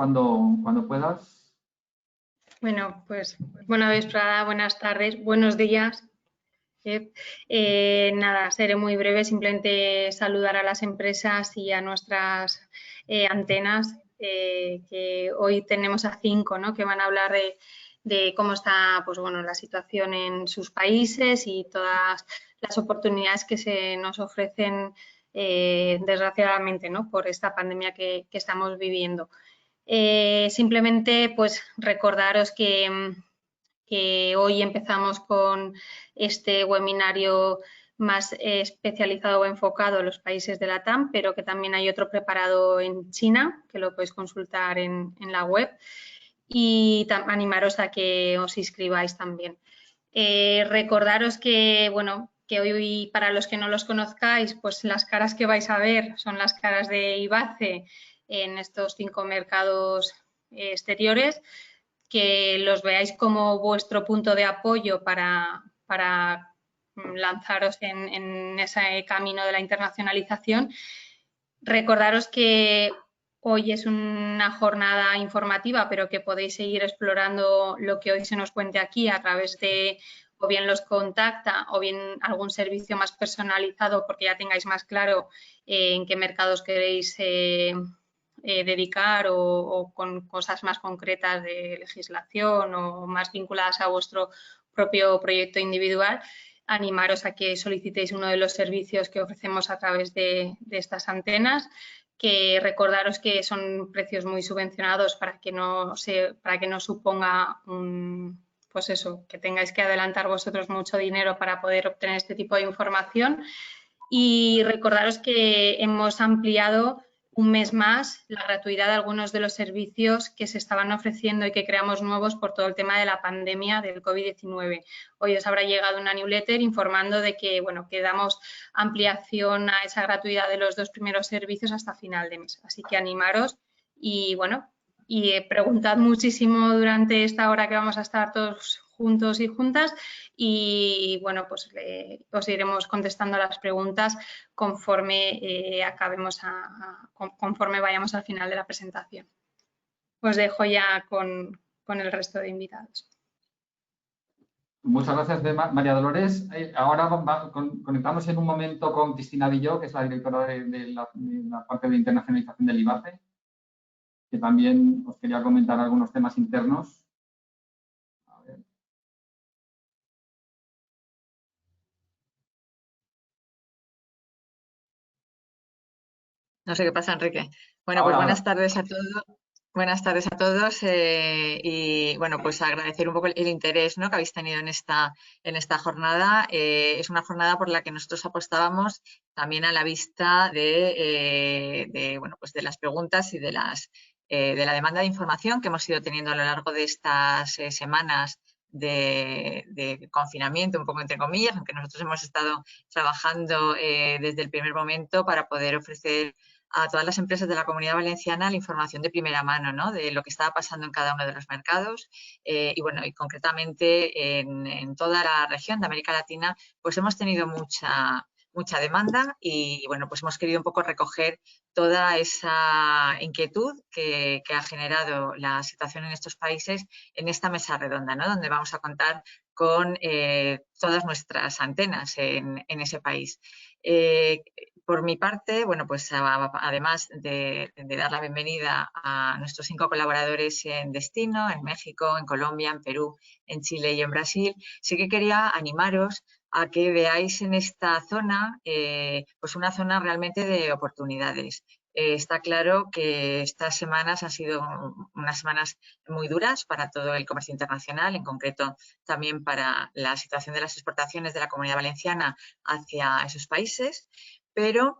cuando puedas. Bueno, pues buena vesprada, buenas tardes, buenos días. Nada, seré muy breve, simplemente saludar a las empresas y a nuestras antenas, que hoy tenemos a 5, ¿no?, que van a hablar de cómo está, pues bueno, la situación en sus países y todas las oportunidades que se nos ofrecen, desgraciadamente, ¿no?, por esta pandemia que estamos viviendo. Simplemente pues recordaros que hoy empezamos con este webinario más especializado o enfocado en los países de la TAM, pero que también hay otro preparado en China, que lo podéis consultar en la web, y animaros a que os inscribáis también. Recordaros que, bueno, que hoy, para los que no los conozcáis, pues las caras que vais a ver son las caras de IBACE en estos 5 mercados exteriores, que los veáis como vuestro punto de apoyo para lanzaros en ese camino de la internacionalización. Recordaros que hoy es una jornada informativa, pero que podéis seguir explorando lo que hoy se nos cuente aquí a través de o bien los contacta o bien algún servicio más personalizado, porque ya tengáis más claro en qué mercados queréis dedicar o con cosas más concretas de legislación o más vinculadas a vuestro propio proyecto individual. Animaros a que solicitéis uno de los servicios que ofrecemos a través de estas antenas, que recordaros que son precios muy subvencionados para que no suponga pues eso, que tengáis que adelantar vosotros mucho dinero para poder obtener este tipo de información. Y recordaros que hemos ampliado un mes más la gratuidad de algunos de los servicios que se estaban ofreciendo y que creamos nuevos por todo el tema de la pandemia del COVID-19. Hoy os habrá llegado una newsletter informando de que, bueno, que damos ampliación a esa gratuidad de los 2 primeros servicios hasta final de mes. Así que animaros y, bueno, y preguntad muchísimo durante esta hora que vamos a estar todos juntos y juntas, y bueno, pues os iremos contestando a las preguntas conforme conforme vayamos al final de la presentación. Os dejo ya con el resto de invitados. Muchas gracias, María Dolores. Ahora conectamos en un momento con Cristina Villó, que es la directora de la parte de internacionalización del IBACE, que también os quería comentar algunos temas internos. A ver. No sé qué pasa, Enrique. Bueno, Ahora, pues buenas tardes a todos. Buenas tardes a todos y bueno, pues agradecer un poco el interés, ¿no?, que habéis tenido en esta jornada. Es una jornada por la que nosotros apostábamos también a la vista bueno, pues de las preguntas y de la demanda de información que hemos ido teniendo a lo largo de estas semanas de confinamiento, un poco entre comillas, aunque nosotros hemos estado trabajando desde el primer momento para poder ofrecer a todas las empresas de la Comunidad Valenciana la información de primera mano, ¿no?, de lo que estaba pasando en cada uno de los mercados y bueno, y concretamente en toda la región de América Latina, pues hemos tenido mucha demanda y bueno, pues hemos querido un poco recoger toda esa inquietud que ha generado la situación en estos países en esta mesa redonda, ¿no?, donde vamos a contar con todas nuestras antenas en ese país. Por mi parte, bueno, pues además de dar la bienvenida a nuestros 5 colaboradores en destino, en México, en Colombia, en Perú, en Chile y en Brasil, sí que quería animaros a que veáis en esta zona pues una zona realmente de oportunidades. Está claro que estas semanas han sido unas semanas muy duras para todo el comercio internacional, en concreto también para la situación de las exportaciones de la Comunidad Valenciana hacia esos países, pero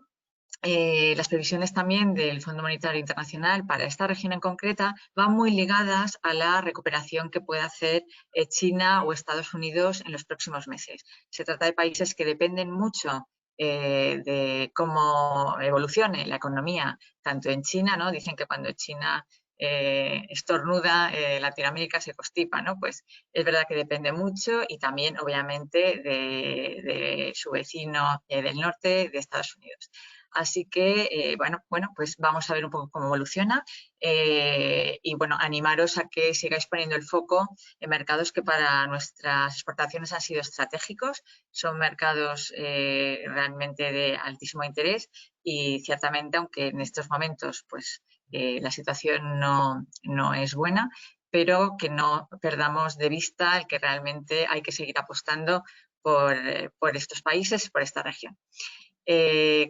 las previsiones también del Fondo Monetario Internacional para esta región en concreta van muy ligadas a la recuperación que puede hacer China o Estados Unidos en los próximos meses. Se trata de países que dependen mucho de cómo evolucione la economía, tanto en China, ¿no? Dicen que cuando China estornuda, Latinoamérica se constipa, ¿no? Pues es verdad que depende mucho y también, obviamente, de su vecino del norte, de Estados Unidos. Así que, bueno, pues vamos a ver un poco cómo evoluciona y, bueno, animaros a que sigáis poniendo el foco en mercados que para nuestras exportaciones han sido estratégicos, son mercados realmente de altísimo interés y ciertamente, aunque en estos momentos pues la situación no es buena, pero que no perdamos de vista el que realmente hay que seguir apostando por estos países, por esta región.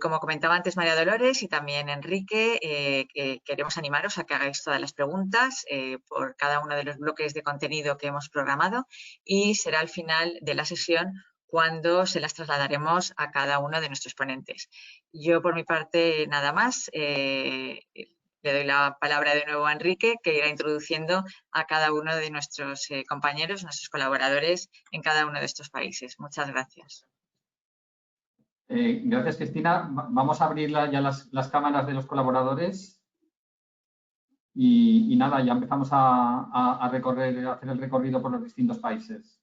Como comentaba antes María Dolores y también Enrique, queremos animaros a que hagáis todas las preguntas por cada uno de los bloques de contenido que hemos programado y será al final de la sesión cuando se las trasladaremos a cada uno de nuestros ponentes. Yo, por mi parte, nada más. Le doy la palabra de nuevo a Enrique, que irá introduciendo a cada uno de nuestros compañeros, nuestros colaboradores en cada uno de estos países. Muchas gracias. Gracias, Cristina. Vamos a abrir ya las cámaras de los colaboradores y nada, ya empezamos a hacer el recorrido por los distintos países.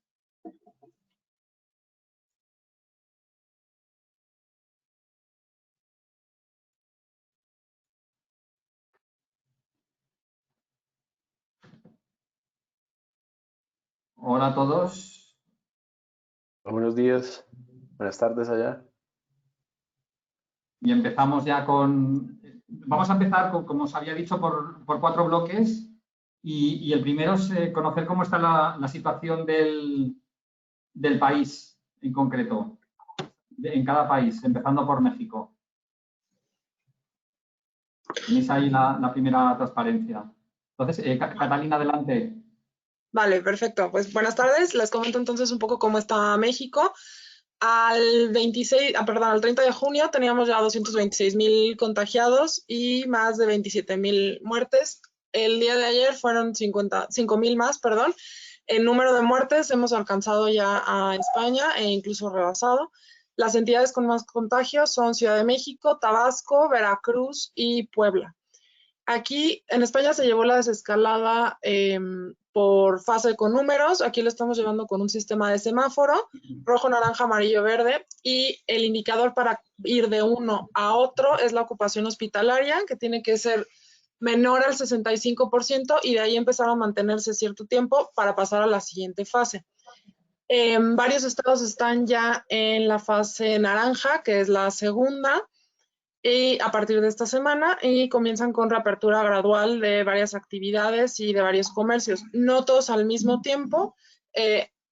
Hola a todos. Buenos días, buenas tardes allá. Y empezamos ya vamos a empezar, como os había dicho, por 4 bloques y el primero es conocer cómo está la situación del país en concreto, en cada país, empezando por México. Tenéis ahí la primera transparencia. Entonces, Catalina, adelante. Vale, perfecto. Pues buenas tardes. Les comento entonces un poco cómo está México. Al 30 de junio teníamos ya 226.000 contagiados y más de 27.000 muertes. El día de ayer fueron 5.000 más, perdón. El número de muertes hemos alcanzado ya a España e incluso rebasado. Las entidades con más contagios son Ciudad de México, Tabasco, Veracruz y Puebla. Aquí en España se llevó la desescalada por fase con números. Aquí lo estamos llevando con un sistema de semáforo, rojo, naranja, amarillo, verde. Y el indicador para ir de uno a otro es la ocupación hospitalaria, que tiene que ser menor al 65% y de ahí empezar a mantenerse cierto tiempo para pasar a la siguiente fase. Varios estados están ya en la fase naranja, que es la segunda, y a partir de esta semana y comienzan con reapertura gradual de varias actividades y de varios comercios. No todos al mismo tiempo.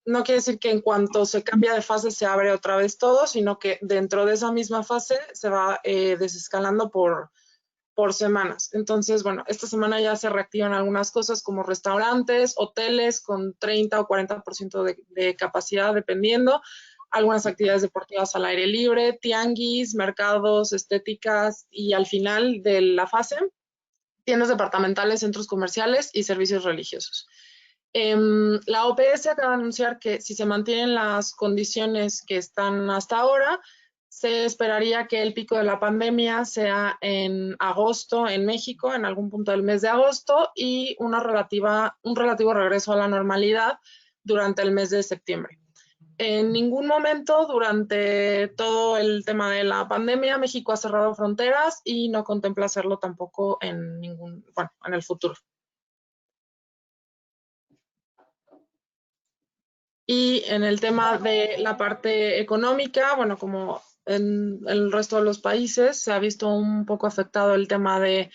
No quiere decir que en cuanto se cambia de fase se abre otra vez todo, sino que dentro de esa misma fase se va desescalando por semanas. Entonces, bueno, esta semana ya se reactivan algunas cosas como restaurantes, hoteles con 30 o 40% de capacidad, dependiendo, algunas actividades deportivas al aire libre, tianguis, mercados, estéticas y al final de la fase, tiendas departamentales, centros comerciales y servicios religiosos. La OPS acaba de anunciar que si se mantienen las condiciones que están hasta ahora, se esperaría que el pico de la pandemia sea en agosto en México, en algún punto del mes de agosto, y un relativo regreso a la normalidad durante el mes de septiembre. En ningún momento durante todo el tema de la pandemia México ha cerrado fronteras y no contempla hacerlo tampoco en el futuro. Y en el tema de la parte económica, bueno, como en el resto de los países, se ha visto un poco afectado el tema de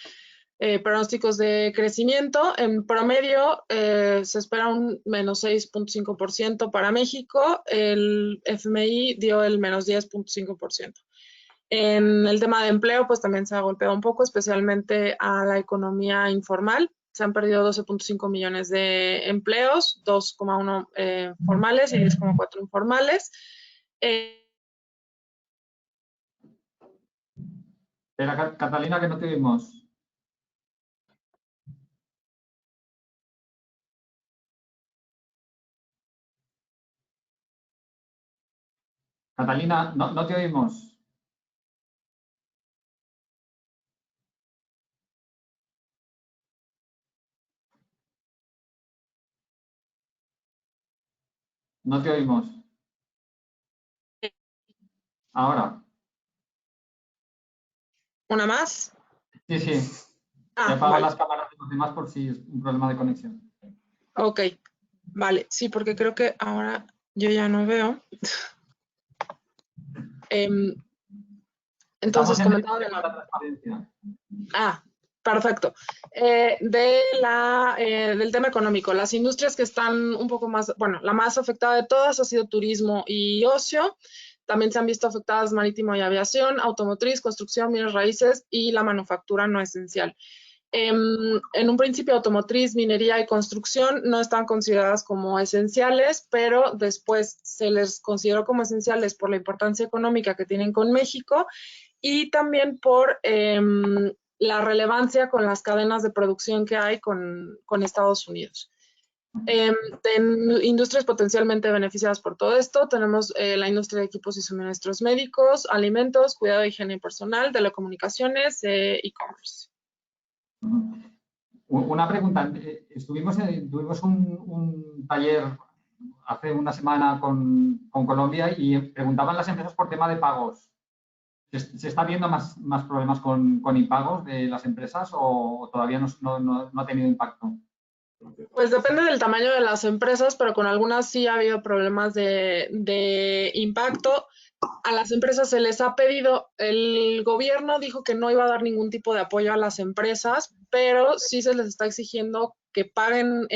pronósticos de crecimiento. En promedio se espera un menos 6.5% para México. El FMI dio el menos 10.5%. En el tema de empleo, pues también se ha golpeado un poco, especialmente a la economía informal. Se han perdido 12.5 millones de empleos, 2,1 formales y 10,4 informales. Espera, Catalina, que no te oímos. Catalina, no te oímos. No te oímos. Ahora. ¿Una más? Sí, sí. Ah, Apago vale. las cámaras de los demás por si es un problema de conexión. Ok, vale. Sí, porque creo que ahora yo ya no veo. Estamos Entonces, en el comentaba de tema de la... la transparencia. Ah, perfecto. Del tema económico, las industrias que están un poco más, bueno, la más afectada de todas ha sido turismo y ocio. También se han visto afectadas marítimo y aviación, automotriz, construcción, bienes raíces y la manufactura no esencial. En un principio, automotriz, minería y construcción no están consideradas como esenciales, pero después se les consideró como esenciales por la importancia económica que tienen con México y también por la relevancia con las cadenas de producción que hay con Estados Unidos. En industrias potencialmente beneficiadas por todo esto, tenemos la industria de equipos y suministros médicos, alimentos, cuidado de higiene personal, telecomunicaciones, e-commerce. Una pregunta. Tuvimos un taller hace una semana con Colombia y preguntaban las empresas por tema de pagos. ¿Se está viendo más problemas con impagos de las empresas o todavía no ha tenido impacto? Pues depende del tamaño de las empresas, pero con algunas sí ha habido problemas de impacto. A las empresas se les ha pedido, el gobierno dijo que no iba a dar ningún tipo de apoyo a las empresas, pero sí se les está exigiendo que paguen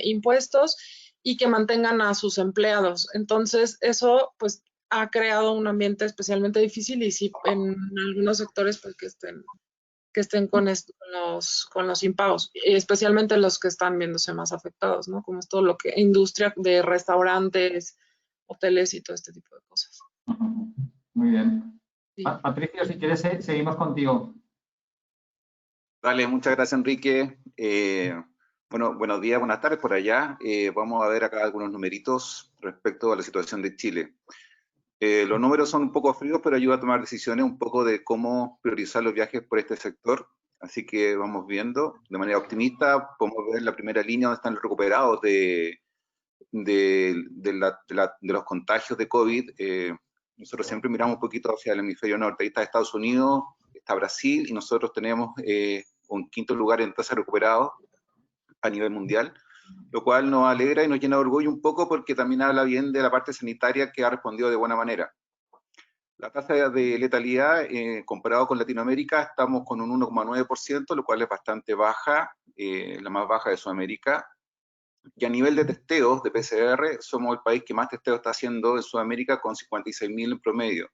impuestos y que mantengan a sus empleados. Entonces, eso pues ha creado un ambiente especialmente difícil y sí en algunos sectores pues que estén con los impagos, especialmente los que están viéndose más afectados, ¿no? Como es todo lo que industria de restaurantes, hoteles y todo este tipo de cosas. Muy bien. Sí. Patricio, si quieres, seguimos contigo. Dale, muchas gracias, Enrique. Bueno, buenos días, buenas tardes por allá. Vamos a ver acá algunos numeritos respecto a la situación de Chile. Los números son un poco fríos, pero ayuda a tomar decisiones un poco de cómo priorizar los viajes por este sector. Así que vamos viendo de manera optimista. Podemos ver la primera línea donde están los recuperados de los contagios de COVID. Nosotros siempre miramos un poquito hacia el hemisferio norte. Ahí está Estados Unidos, está Brasil y nosotros tenemos un quinto lugar en tasa de recuperados a nivel mundial, lo cual nos alegra y nos llena de orgullo un poco porque también habla bien de la parte sanitaria que ha respondido de buena manera. La tasa de letalidad, comparado con Latinoamérica, estamos con un 1,9%, lo cual es bastante baja, la más baja de Sudamérica. Y a nivel de testeos de PCR, somos el país que más testeos está haciendo en Sudamérica, con 56.000 en promedio.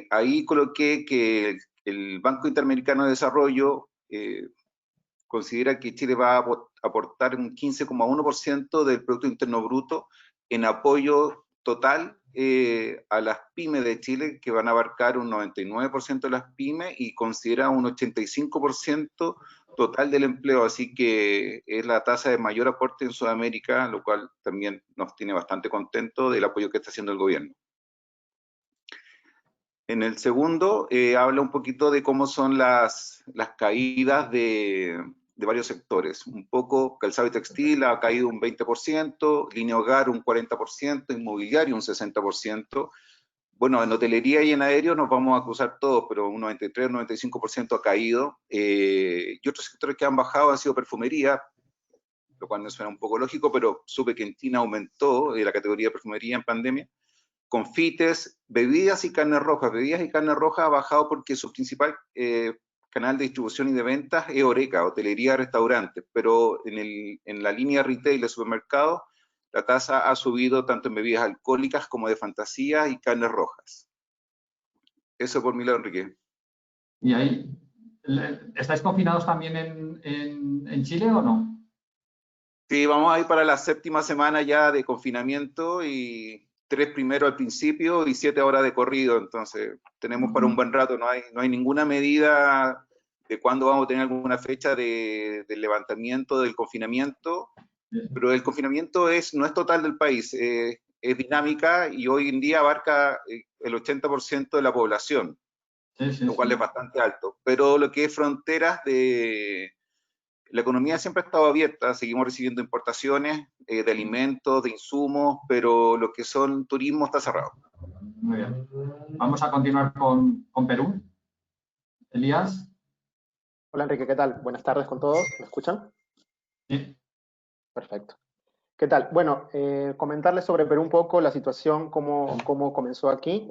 Ahí coloqué que el Banco Interamericano de Desarrollo considera que Chile va a aportar un 15,1% del Producto Interno Bruto en apoyo total a las pymes de Chile, que van a abarcar un 99% de las pymes y considera un 85% total del empleo, así que es la tasa de mayor aporte en Sudamérica, lo cual también nos tiene bastante contentos del apoyo que está haciendo el gobierno. En el segundo, habla un poquito de cómo son las caídas de varios sectores. Un poco calzado y textil ha caído un 20%, línea hogar un 40%, inmobiliario un 60%. Bueno, en hotelería y en aéreo nos vamos a cruzar todos, pero un 93, 95% ha caído. Y otros sectores que han bajado han sido perfumería, lo cual me suena un poco lógico, pero supe que en China aumentó la categoría de perfumería en pandemia. Confites, bebidas y carnes rojas. Bebidas y carnes rojas ha bajado porque su principal canal de distribución y de ventas es Horeca, hotelería, restaurantes, pero en la línea retail de supermercados, la tasa ha subido tanto en bebidas alcohólicas como de fantasía y carnes rojas. Eso por mi lado, Enrique. ¿Y ahí estáis confinados también en Chile o no? Sí, vamos a ir para la 7ª semana ya de confinamiento y 3 primero al principio y 7 horas de corrido, entonces tenemos para un buen rato, no hay ninguna medida de cuándo vamos a tener alguna fecha del levantamiento del confinamiento, pero el confinamiento no es total del país, es dinámica y hoy en día abarca el 80% de la población, lo cual es bastante alto, pero lo que es fronteras la economía siempre ha estado abierta, seguimos recibiendo importaciones de alimentos, de insumos, pero lo que son turismo está cerrado. Muy bien. Vamos a continuar con Perú. Elías. Hola Enrique, ¿qué tal? Buenas tardes con todos. ¿Me escuchan? Sí. Perfecto. ¿Qué tal? Bueno, comentarles sobre Perú un poco la situación, cómo comenzó aquí.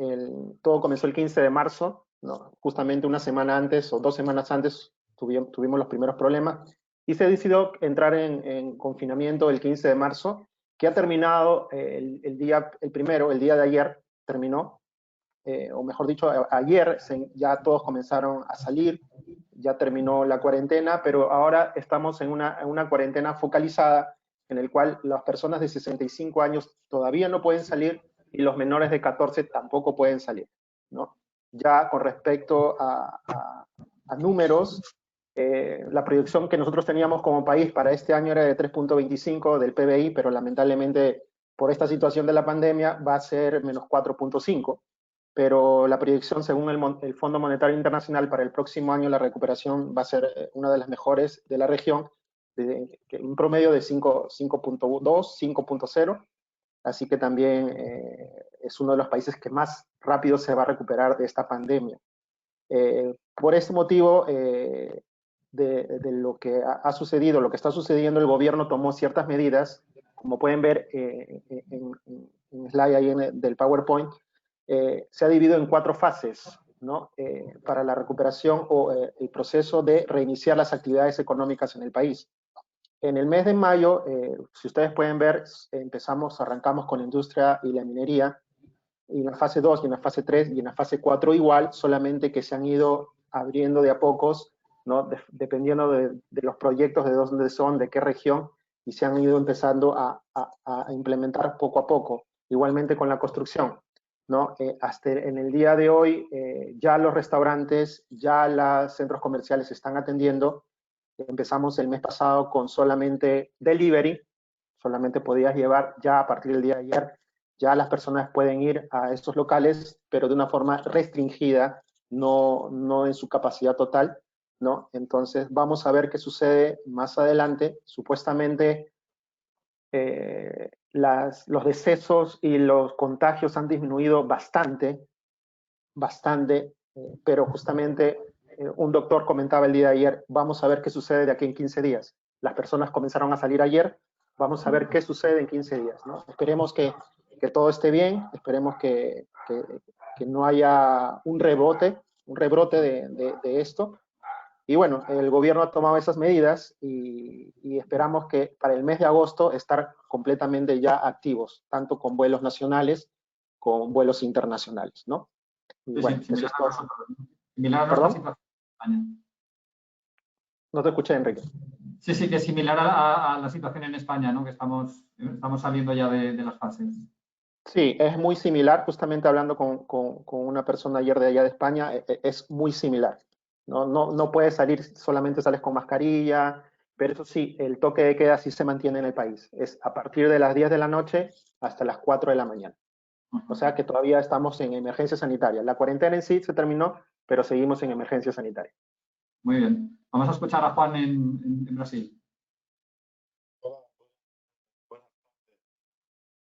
Todo comenzó el 15 de marzo, ¿no? Justamente una semana antes o 2 semanas antes tuvimos los primeros problemas y se decidió entrar en confinamiento el 15 de marzo, que ha terminado el día de ayer terminó. O mejor dicho, ayer ya todos comenzaron a salir, ya terminó la cuarentena, pero ahora estamos en una cuarentena focalizada en el cual las personas de 65 años todavía no pueden salir y los menores de 14 tampoco pueden salir, ¿no? Ya con respecto a números, la proyección que nosotros teníamos como país para este año era de 3.25 del PBI, pero lamentablemente por esta situación de la pandemia va a ser menos 4.5. Pero la proyección según el Fondo Monetario Internacional para el próximo año, la recuperación va a ser una de las mejores de la región, un promedio de 5.2, 5.0, así que también es uno de los países que más rápido se va a recuperar de esta pandemia. Por este motivo, de lo que ha sucedido, lo que está sucediendo, el gobierno tomó ciertas medidas, como pueden ver en el slide ahí del PowerPoint. Se ha dividido en 4 fases, ¿no? Para la recuperación o el proceso de reiniciar las actividades económicas en el país. En el mes de mayo, si ustedes pueden ver, arrancamos con la industria y la minería, y en la fase 2, y en la fase 3, y en la fase 4 igual, solamente que se han ido abriendo de a pocos, ¿no? Dependiendo de los proyectos, de dónde son, de qué región, y se han ido empezando a implementar poco a poco. Igualmente con la construcción, ¿no? Hasta en el día de hoy, ya los restaurantes, ya los centros comerciales están atendiendo. Empezamos el mes pasado con solamente delivery, solamente podías llevar, ya a partir del día de ayer, ya las personas pueden ir a estos locales, pero de una forma restringida, no en su capacidad total, ¿no? Entonces vamos a ver qué sucede más adelante. Supuestamente los decesos y los contagios han disminuido bastante, pero justamente un doctor comentaba el día de ayer, vamos a ver qué sucede de aquí en 15 días. Las personas comenzaron a salir ayer, vamos a ver qué sucede en 15 días, ¿no? Esperemos que todo esté bien, esperemos que no haya un rebrote de esto. Y bueno, el gobierno ha tomado esas medidas y esperamos que para el mes de agosto estar completamente ya activos, tanto con vuelos nacionales como vuelos internacionales, ¿no? Y bueno, Sí, eso es todo. Similar a nuestra situación en España. No te escuché, Enrique. Sí, que es similar a la situación en España, ¿no? Que estamos saliendo ya de las fases. Sí, es muy similar. Justamente hablando con una persona ayer de allá de España, es muy similar. No puedes salir, solamente sales con mascarilla, pero eso sí, el toque de queda sí se mantiene en el país. Es a partir de las 10 de la noche hasta las 4 de la mañana. O sea que todavía estamos en emergencia sanitaria. La cuarentena en sí se terminó, pero seguimos en emergencia sanitaria. Muy bien. Vamos a escuchar a Juan en Brasil.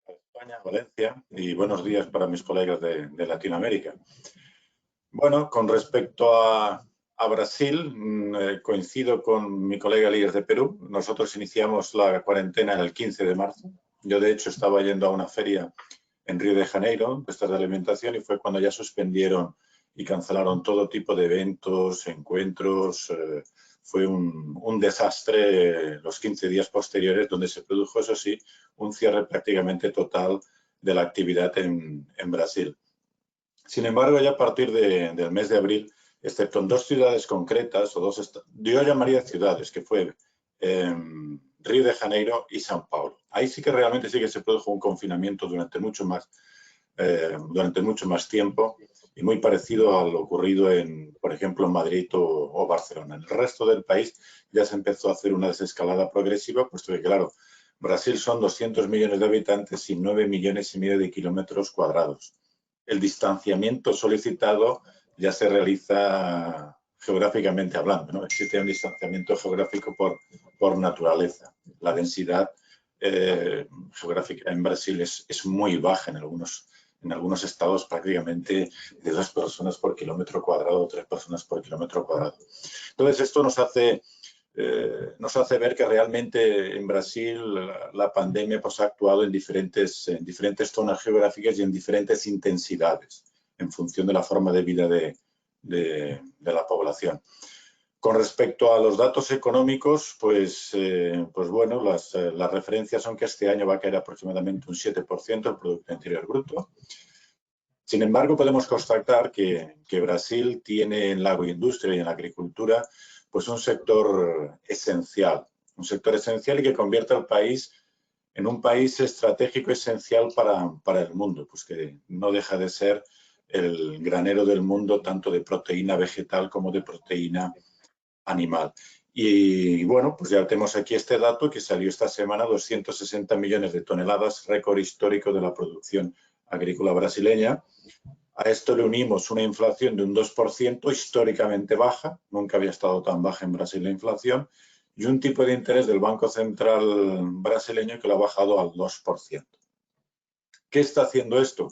España, Valencia, y buenos días para mis colegas de Latinoamérica. Bueno, con respecto a Brasil, coincido con mi colega Elías de Perú. Nosotros iniciamos la cuarentena el 15 de marzo. Yo, de hecho, estaba yendo a una feria en Río de Janeiro, de alimentación, y fue cuando ya suspendieron y cancelaron todo tipo de eventos, encuentros. Fue un desastre los 15 días posteriores, donde se produjo, eso sí, un cierre prácticamente total de la actividad en Brasil. Sin embargo, ya a partir del mes de abril, excepto en 2 ciudades concretas, yo llamaría ciudades, que fue Río de Janeiro y São Paulo. Ahí sí que realmente sí que se produjo un confinamiento durante mucho más tiempo y muy parecido a lo ocurrido por ejemplo, en Madrid o Barcelona. En el resto del país ya se empezó a hacer una desescalada progresiva, puesto que, claro, Brasil son 200 millones de habitantes y 9,5 millones de kilómetros cuadrados. El distanciamiento solicitado ya se realiza geográficamente hablando, ¿no? Existe un distanciamiento geográfico por naturaleza. La densidad geográfica en Brasil es muy baja en algunos en algunos estados prácticamente de 2 personas por kilómetro cuadrado o 3 personas por kilómetro cuadrado. Entonces, esto nos hace ver que realmente en Brasil la pandemia pues, ha actuado en diferentes zonas geográficas y en diferentes intensidades en función de la forma de vida de la población. Con respecto a los datos económicos, pues bueno, las referencias son que este año va a caer aproximadamente un 7% el Producto Interior Bruto. Sin embargo, podemos constatar que Brasil tiene en la agroindustria y en la agricultura pues un sector esencial y que convierte al país en un país estratégico esencial para el mundo, pues que no deja de ser el granero del mundo tanto de proteína vegetal como de proteína animal. Y bueno, pues ya tenemos aquí este dato que salió esta semana, 260 millones de toneladas, récord histórico de la producción agrícola brasileña. A esto le unimos una inflación de un 2% históricamente baja, nunca había estado tan baja en Brasil la inflación, y un tipo de interés del Banco Central brasileño que lo ha bajado al 2%. ¿Qué está haciendo esto?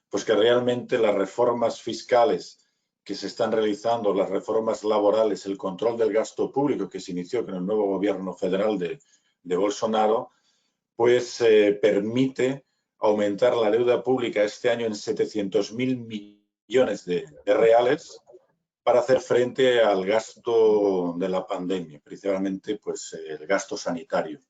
Pues que realmente las reformas fiscales que se están realizando, las reformas laborales, el control del gasto público que se inició con el nuevo gobierno federal de Bolsonaro, pues permite aumentar la deuda pública este año en 700.000 millones de reales para hacer frente al gasto de la pandemia, principalmente pues, el gasto sanitario.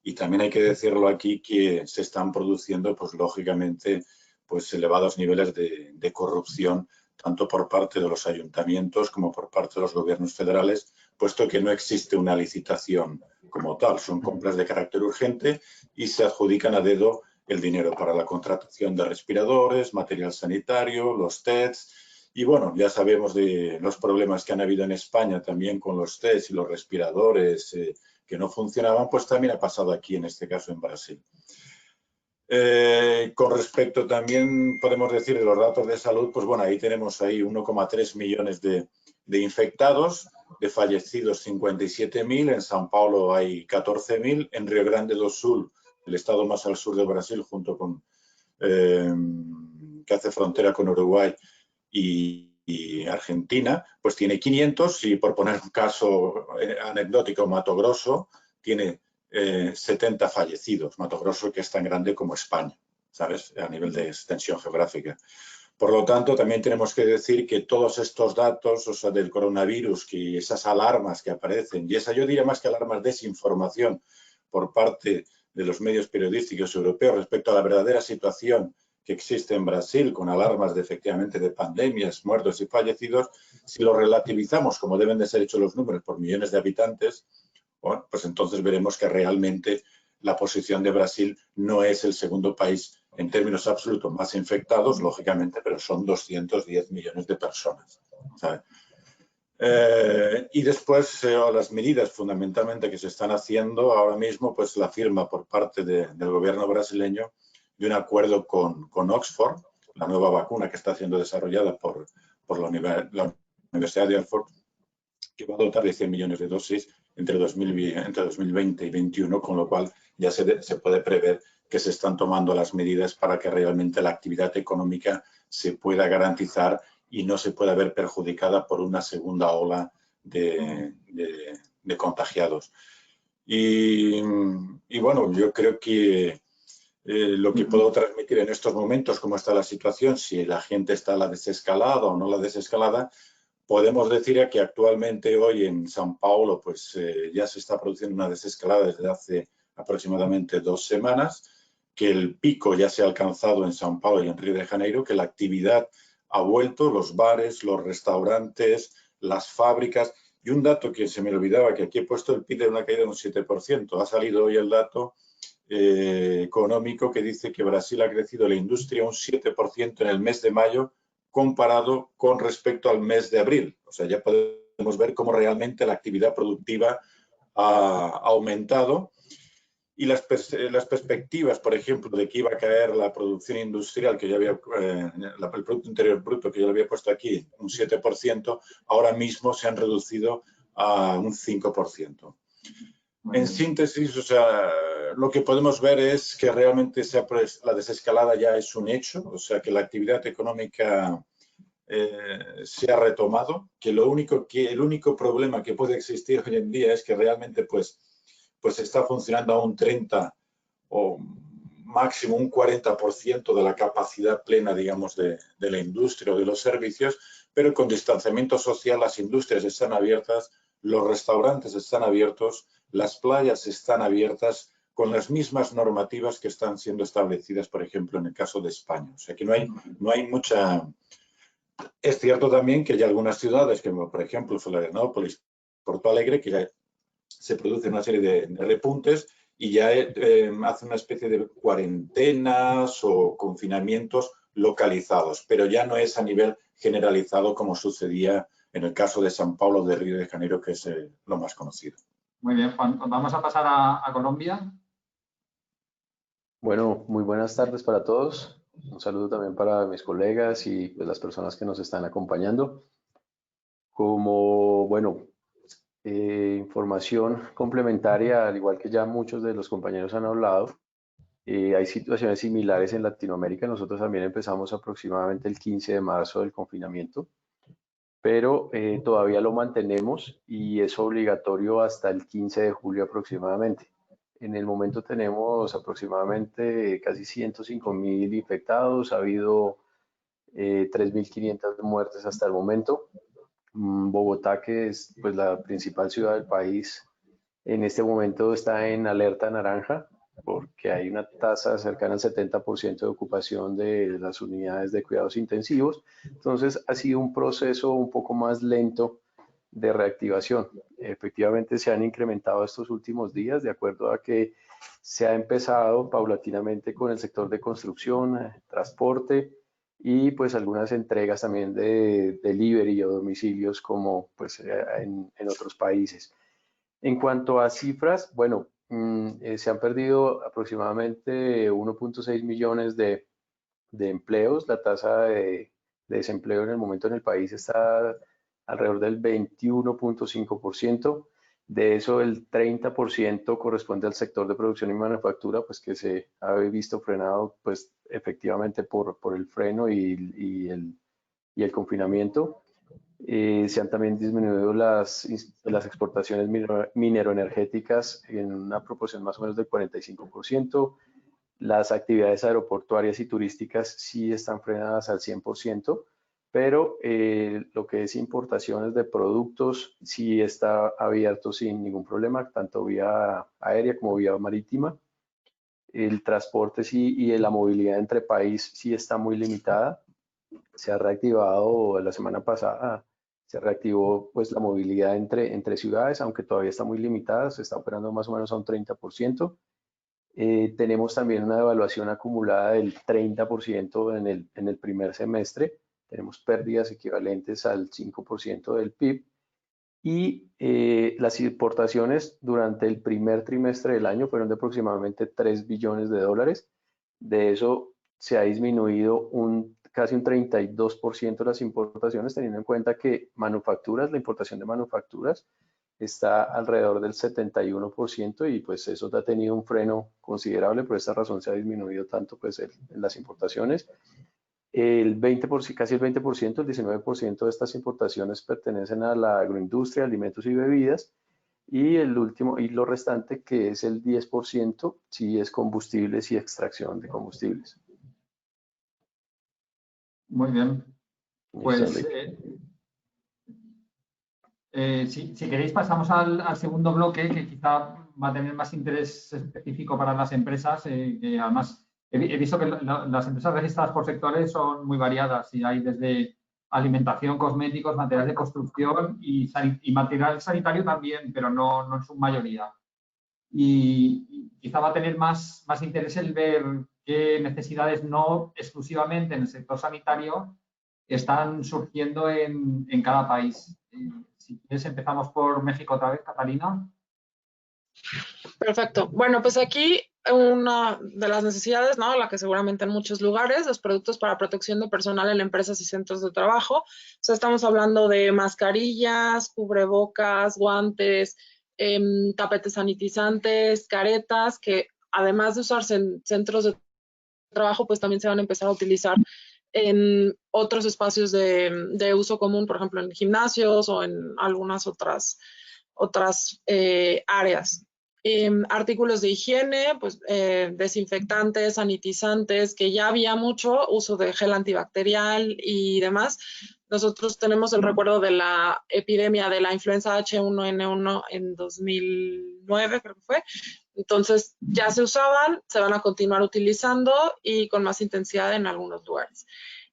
Y también hay que decirlo aquí que se están produciendo, pues lógicamente, pues elevados niveles de corrupción, tanto por parte de los ayuntamientos como por parte de los gobiernos federales, puesto que no existe una licitación como tal. Son compras de carácter urgente y se adjudican a dedo el dinero para la contratación de respiradores, material sanitario, los tests. Y bueno, ya sabemos de los problemas que han habido en España también con los tests y los respiradores que no funcionaban, pues también ha pasado aquí, en este caso en Brasil. Con respecto también podemos decir de los datos de salud, pues bueno, ahí tenemos ahí 1,3 millones de infectados, de fallecidos 57.000, en São Paulo hay 14.000, en Río Grande do Sul, el estado más al sur de Brasil, junto con que hace frontera con Uruguay y Argentina, pues tiene 500 y por poner un caso anecdótico, Mato Grosso tiene 70 fallecidos, Mato Grosso que es tan grande como España, ¿sabes? A nivel de extensión geográfica. Por lo tanto, también tenemos que decir que todos estos datos, o sea, del coronavirus, que esas alarmas que aparecen, y esa yo diría más que alarmas, desinformación por parte de los medios periodísticos europeos respecto a la verdadera situación que existe en Brasil, con alarmas de efectivamente de pandemias, muertos y fallecidos, si lo relativizamos como deben de ser hechos los números por millones de habitantes, bueno, pues entonces veremos que realmente la posición de Brasil no es el segundo país en términos absolutos más infectados, lógicamente, pero son 210 millones de personas, ¿sabes? Y después las medidas fundamentalmente que se están haciendo ahora mismo, pues la firma por parte del gobierno brasileño de un acuerdo con Oxford, la nueva vacuna que está siendo desarrollada por la Universidad de Oxford, que va a dotar de 100 millones de dosis entre 2020 y 2021, con lo cual ya se puede prever que se están tomando las medidas para que realmente la actividad económica se pueda garantizar y no se pueda ver perjudicada por una segunda ola de contagiados. Y bueno, yo creo que lo que puedo transmitir en estos momentos, cómo está la situación, si la gente está a la desescalada o no la desescalada, podemos decir que actualmente hoy en São Paulo pues, ya se está produciendo una desescalada desde hace aproximadamente 2 semanas, que el pico ya se ha alcanzado en São Paulo y en Río de Janeiro, que la actividad ha vuelto, los bares, los restaurantes, las fábricas. Y un dato que se me olvidaba, que aquí he puesto el PIB de una caída de un 7%. Ha salido hoy el dato económico que dice que Brasil ha crecido la industria un 7% en el mes de mayo comparado con respecto al mes de abril. O sea, ya podemos ver cómo realmente la actividad productiva ha aumentado. Y las perspectivas, por ejemplo, de que iba a caer la producción industrial, que ya había, el Producto Interior Bruto, que yo lo había puesto aquí, un 7%, ahora mismo se han reducido a un 5%. En síntesis, o sea, lo que podemos ver es que realmente la desescalada ya es un hecho, o sea, que la actividad económica se ha retomado, que el único problema que puede existir hoy en día es que realmente pues está funcionando a un 30 o máximo un 40% de la capacidad plena, digamos, de la industria o de los servicios, pero con distanciamiento social las industrias están abiertas, los restaurantes están abiertos, las playas están abiertas con las mismas normativas que están siendo establecidas, por ejemplo, en el caso de España. O sea que no hay mucha... Es cierto también que hay algunas ciudades, como por ejemplo Florianópolis, Porto Alegre, que ya se produce una serie de repuntes y ya hace una especie de cuarentenas o confinamientos localizados, pero ya no es a nivel generalizado como sucedía en el caso de San Pablo de Río de Janeiro, que es lo más conocido. Muy bien, Juan. Vamos a pasar a Colombia. Bueno, muy buenas tardes para todos. Un saludo también para mis colegas y pues, las personas que nos están acompañando. Como, bueno, información complementaria, al igual que ya muchos de los compañeros han hablado, hay situaciones similares en Latinoamérica. Nosotros también empezamos aproximadamente el 15 de marzo del confinamiento, pero todavía lo mantenemos y es obligatorio hasta el 15 de julio aproximadamente. En el momento tenemos aproximadamente casi 105.000 infectados, ha habido 3.500 muertes hasta el momento. Bogotá, que es pues, la principal ciudad del país, en este momento está en alerta naranja porque hay una tasa cercana al 70% de ocupación de las unidades de cuidados intensivos. Entonces ha sido un proceso un poco más lento de reactivación. Efectivamente se han incrementado estos últimos días de acuerdo a que se ha empezado paulatinamente con el sector de construcción, transporte y pues algunas entregas también de delivery o domicilios como pues en otros países. En cuanto a cifras, bueno, se han perdido aproximadamente 1.6 millones de empleos. La tasa de desempleo en el momento en el país está alrededor del 21.5%. De eso, el 30% corresponde al sector de producción y manufactura, pues que se ha visto frenado, pues efectivamente por el freno y el confinamiento. Se han también disminuido las exportaciones mineroenergéticas en una proporción más o menos del 45%. Las actividades aeroportuarias y turísticas sí están frenadas al 100%, pero lo que es importaciones de productos sí está abierto sin ningún problema, tanto vía aérea como vía marítima. El transporte sí y la movilidad entre país sí está muy limitada. Se ha reactivado la semana pasada, se reactivó pues la movilidad entre ciudades, aunque todavía está muy limitada, se está operando más o menos a un 30%. Tenemos también una devaluación acumulada del 30% en el primer semestre. Tenemos pérdidas equivalentes al 5% del PIB. Y las importaciones durante el primer trimestre del año fueron de aproximadamente 3 billones de dólares. De eso se ha disminuido casi un 32% de las importaciones, teniendo en cuenta que manufacturas, la importación de manufacturas está alrededor del 71% y pues eso ha tenido un freno considerable, por esta razón se ha disminuido tanto pues en las importaciones. Casi el 20%, el 19% de estas importaciones pertenecen a la agroindustria, alimentos y bebidas, y lo restante, que es el 10%, sí es combustibles y extracción de combustibles. Muy bien. Pues si queréis pasamos al segundo bloque, que quizá va a tener más interés específico para las empresas, que además he visto que las empresas registradas por sectores son muy variadas y hay desde alimentación, cosméticos, materiales de construcción y material sanitario también, pero no en su mayoría. Y quizá va a tener más interés el ver qué necesidades no exclusivamente en el sector sanitario están surgiendo en cada país. Si quieres, empezamos por México otra vez, Catalina. Perfecto. Bueno, pues aquí una de las necesidades, ¿no? La que seguramente en muchos lugares, los productos para protección de personal en empresas y centros de trabajo. O sea, estamos hablando de mascarillas, cubrebocas, guantes, tapetes sanitizantes, caretas, que además de usarse en centros de trabajo, pues también se van a empezar a utilizar en otros espacios de uso común, por ejemplo, en gimnasios o en algunas otras áreas. Artículos de higiene, pues desinfectantes, sanitizantes, que ya había mucho uso de gel antibacterial y demás. Nosotros tenemos el recuerdo de la epidemia de la influenza H1N1 en 2009, creo que fue. Entonces ya se usaban, se van a continuar utilizando y con más intensidad en algunos lugares.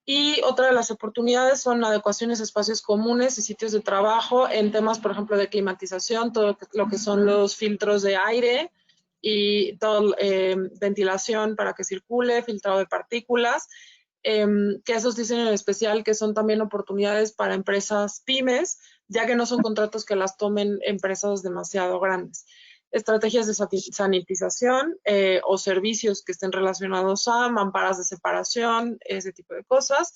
Y otra de las oportunidades son adecuaciones a espacios comunes y sitios de trabajo en temas, por ejemplo, de climatización, todo lo que son los filtros de aire y todo, ventilación para que circule, filtrado de partículas, que esos dicen en especial que son también oportunidades para empresas pymes, ya que no son contratos que las tomen empresas demasiado grandes. Estrategias de sanitización o servicios que estén relacionados a mamparas de separación, ese tipo de cosas.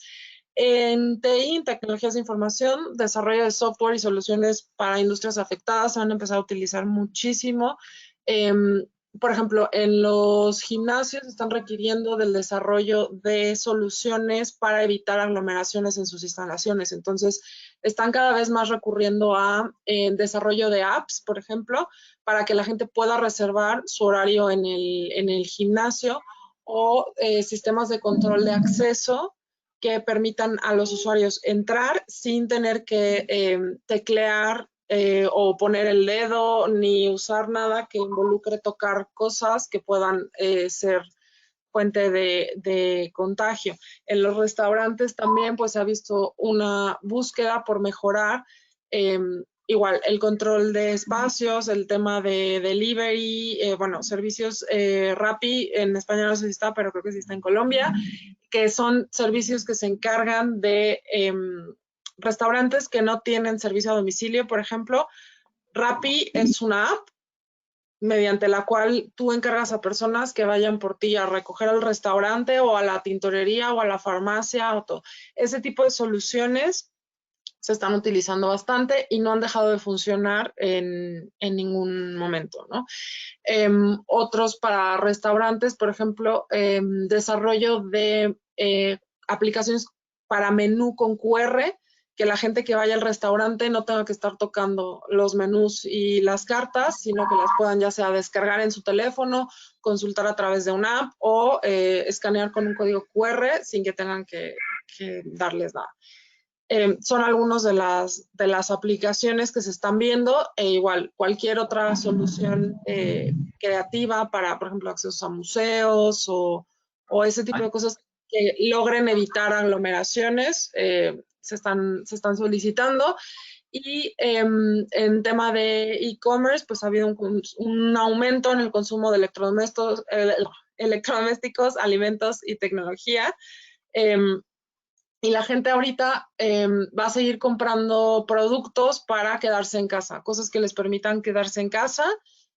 En TI, en tecnologías de información, desarrollo de software y soluciones para industrias afectadas se van a empezar a utilizar muchísimo. Por ejemplo, en los gimnasios están requiriendo del desarrollo de soluciones para evitar aglomeraciones en sus instalaciones. Entonces, están cada vez más recurriendo a desarrollo de apps, por ejemplo, para que la gente pueda reservar su horario en el gimnasio o sistemas de control de acceso que permitan a los usuarios entrar sin tener que teclear o poner el dedo ni usar nada que involucre tocar cosas que puedan ser fuente de contagio. En los restaurantes también pues se ha visto una búsqueda por mejorar igual el control de espacios, el tema de delivery, bueno, servicios Rappi, en España no sé si está, pero creo que sí está en Colombia, que son servicios que se encargan de restaurantes que no tienen servicio a domicilio, por ejemplo. Rappi es una app mediante la cual tú encargas a personas que vayan por ti a recoger al restaurante o a la tintorería o a la farmacia o todo. Ese tipo de soluciones se están utilizando bastante y no han dejado de funcionar en ningún momento, ¿no? Otros para restaurantes, por ejemplo, desarrollo de aplicaciones para menú con QR, que la gente que vaya al restaurante no tenga que estar tocando los menús y las cartas, sino que las puedan ya sea descargar en su teléfono, consultar a través de una app o escanear con un código QR sin que tengan que darles nada. Son algunas de las aplicaciones que se están viendo e igual cualquier otra solución creativa para, por ejemplo, accesos a museos o ese tipo de cosas que logren evitar aglomeraciones se están solicitando. Y en tema de e-commerce, pues ha habido un aumento en el consumo de electrodomésticos, alimentos y tecnología. Y la gente ahorita va a seguir comprando productos para quedarse en casa, cosas que les permitan quedarse en casa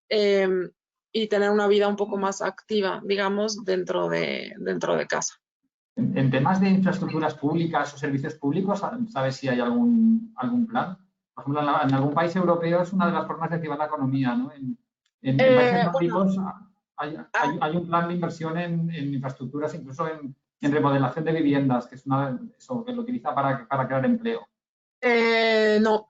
y tener una vida un poco más activa, digamos, dentro de casa. En temas de infraestructuras públicas o servicios públicos, ¿sabes si hay algún plan? Por ejemplo, en algún país europeo es una de las formas de activar la economía, ¿no? En países nórdicos hay un plan de inversión en infraestructuras, incluso en remodelación de viviendas, que es eso que lo utiliza para crear empleo. No,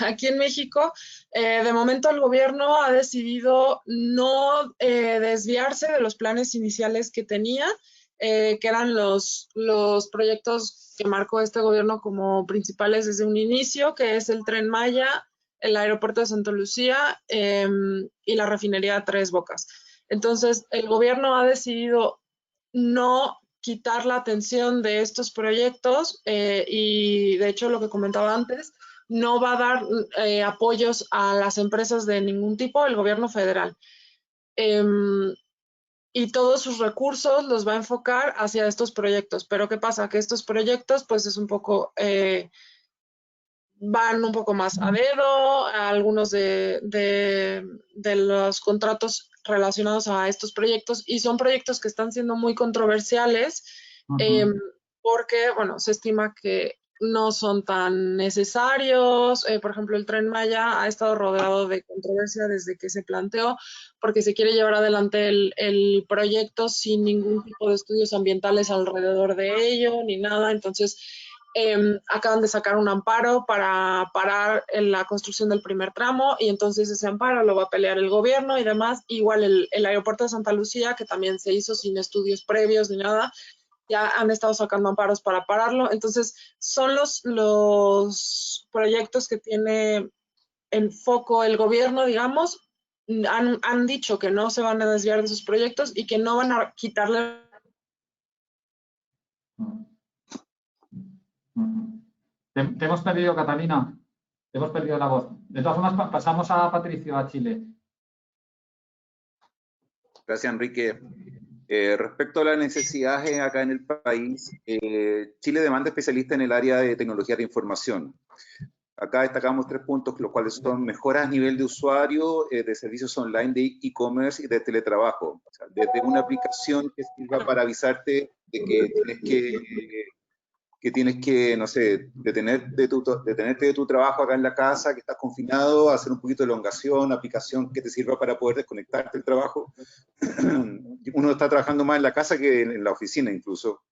aquí en México, de momento el gobierno ha decidido no desviarse de los planes iniciales que tenía, que eran los proyectos que marcó este gobierno como principales desde un inicio, que es el Tren Maya, el aeropuerto de Santa Lucía y la refinería Tres Bocas. Entonces, el gobierno ha decidido no quitar la atención de estos proyectos y de hecho lo que comentaba antes, no va a dar apoyos a las empresas de ningún tipo, el gobierno federal. Y todos sus recursos los va a enfocar hacia estos proyectos. Pero ¿qué pasa? Que estos proyectos pues es un poco, van un poco más a dedo, algunos de los contratos relacionados a estos proyectos y son proyectos que están siendo muy controversiales porque, bueno, se estima que no son tan necesarios. Por ejemplo, el Tren Maya ha estado rodeado de controversia desde que se planteó, porque se quiere llevar adelante el proyecto sin ningún tipo de estudios ambientales alrededor de ello, ni nada. Entonces, acaban de sacar un amparo para parar en la construcción del primer tramo, y entonces ese amparo lo va a pelear el gobierno y demás. Igual el aeropuerto de Santa Lucía, que también se hizo sin estudios previos ni nada, ya han estado sacando amparos para pararlo. Entonces, son los proyectos que tiene en foco el gobierno, digamos. Han dicho que no se van a desviar de esos proyectos y que no van a quitarle. Te hemos perdido, Catalina. Te hemos perdido la voz. De todas formas, pasamos a Patricio, a Chile. Gracias, Enrique. Respecto a las necesidades acá en el país, Chile demanda especialistas en el área de tecnología de información. Acá destacamos 3 puntos, los cuales son mejoras a nivel de usuario, de servicios online de e-commerce y de teletrabajo. O sea, desde una aplicación que sirva para avisarte de que tienes que, no sé, detenerte de tu trabajo acá en la casa, que estás confinado, hacer un poquito de elongación, aplicación que te sirva para poder desconectarte del trabajo. Uno está trabajando más en la casa que en la oficina incluso.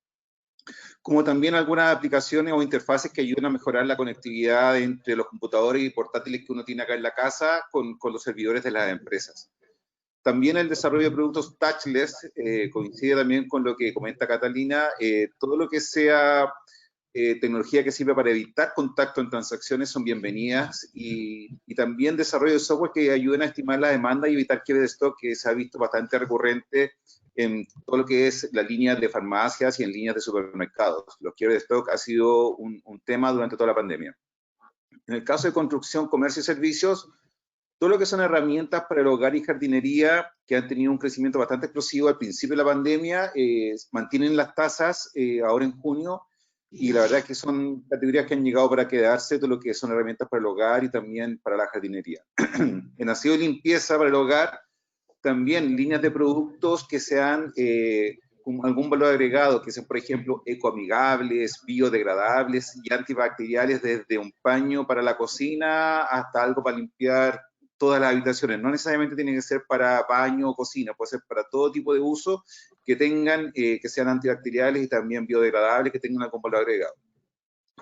Como también algunas aplicaciones o interfaces que ayudan a mejorar la conectividad entre los computadores y portátiles que uno tiene acá en la casa con los servidores de las empresas. También el desarrollo de productos touchless coincide también con lo que comenta Catalina. Todo lo que sea tecnología que sirve para evitar contacto en transacciones son bienvenidas, y también desarrollo de software que ayuden a estimar la demanda y evitar quiebre de stock, que se ha visto bastante recurrente en todo lo que es la línea de farmacias y en líneas de supermercados. Los quiebres de stock ha sido un tema durante toda la pandemia. En el caso de construcción, comercio y servicios, todo lo que son herramientas para el hogar y jardinería, que han tenido un crecimiento bastante explosivo al principio de la pandemia, mantienen las tasas ahora en junio, y la verdad es que son categorías que han llegado para quedarse, todo lo que son herramientas para el hogar y también para la jardinería. En aseo y limpieza para el hogar, también líneas de productos que sean con algún valor agregado, que sean, por ejemplo, ecoamigables, biodegradables y antibacteriales, desde un paño para la cocina hasta algo para limpiar todas las habitaciones. No necesariamente tiene que ser para baño o cocina, puede ser para todo tipo de uso, que tengan, que sean antibacteriales y también biodegradables, que tengan algún valor agregado.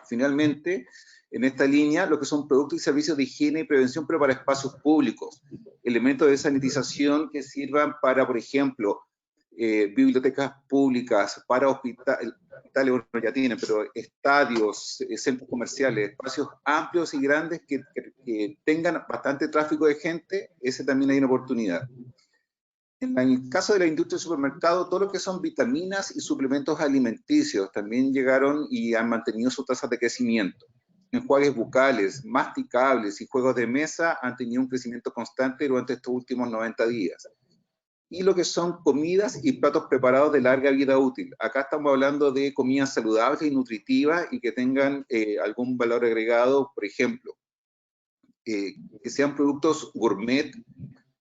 Finalmente, en esta línea, lo que son productos y servicios de higiene y prevención, pero para espacios públicos. Elementos de sanitización que sirvan para, por ejemplo, bibliotecas públicas, para hospitales, bueno, ya tienen, pero estadios, centros comerciales, espacios amplios y grandes que tengan bastante tráfico de gente. Ese también hay una oportunidad. En el caso de la industria del supermercado, todo lo que son vitaminas y suplementos alimenticios también llegaron y han mantenido sus tasas de crecimiento. Enjuagues bucales, masticables y juegos de mesa han tenido un crecimiento constante durante estos últimos 90 días. Y lo que son comidas y platos preparados de larga vida útil. Acá estamos hablando de comidas saludables y nutritivas y que tengan algún valor agregado, por ejemplo, que sean productos gourmet,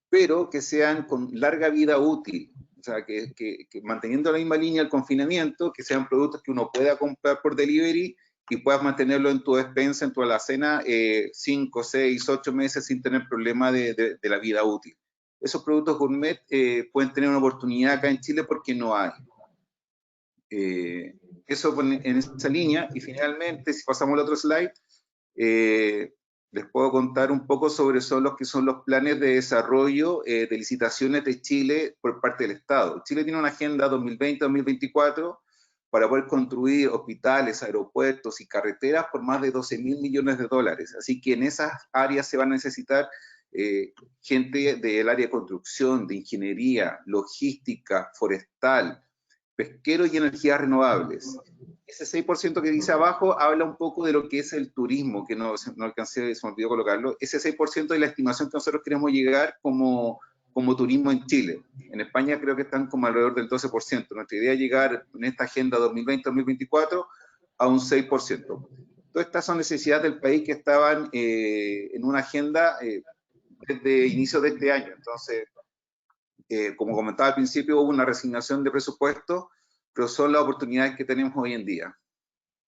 pero que sean con larga vida útil. O sea, que manteniendo la misma línea del confinamiento, que sean productos que uno pueda comprar por delivery y puedas mantenerlo en tu despensa, en tu alacena, 5, 6, 8 meses sin tener problema de la vida útil. Esos productos gourmet pueden tener una oportunidad acá en Chile porque no hay. Eso en esa línea. Y finalmente, si pasamos al otro slide, les puedo contar un poco sobre los planes de desarrollo de licitaciones de Chile por parte del Estado. Chile tiene una agenda 2020-2024 para poder construir hospitales, aeropuertos y carreteras por más de 12.000 millones de dólares. Así que en esas áreas se van a necesitar gente del área de construcción, de ingeniería, logística, forestal, pesquero y energías renovables. Ese 6% que dice abajo habla un poco de lo que es el turismo, que no alcancé, se me olvidó colocarlo. Ese 6% es la estimación que nosotros queremos llegar como turismo en Chile. En España creo que están como alrededor del 12%. Nuestra idea es llegar en esta agenda 2020-2024 a un 6%. Todas estas son necesidades del país que estaban en una agenda desde inicio de este año. Entonces, como comentaba al principio, hubo una resignación de presupuesto, pero son las oportunidades que tenemos hoy en día.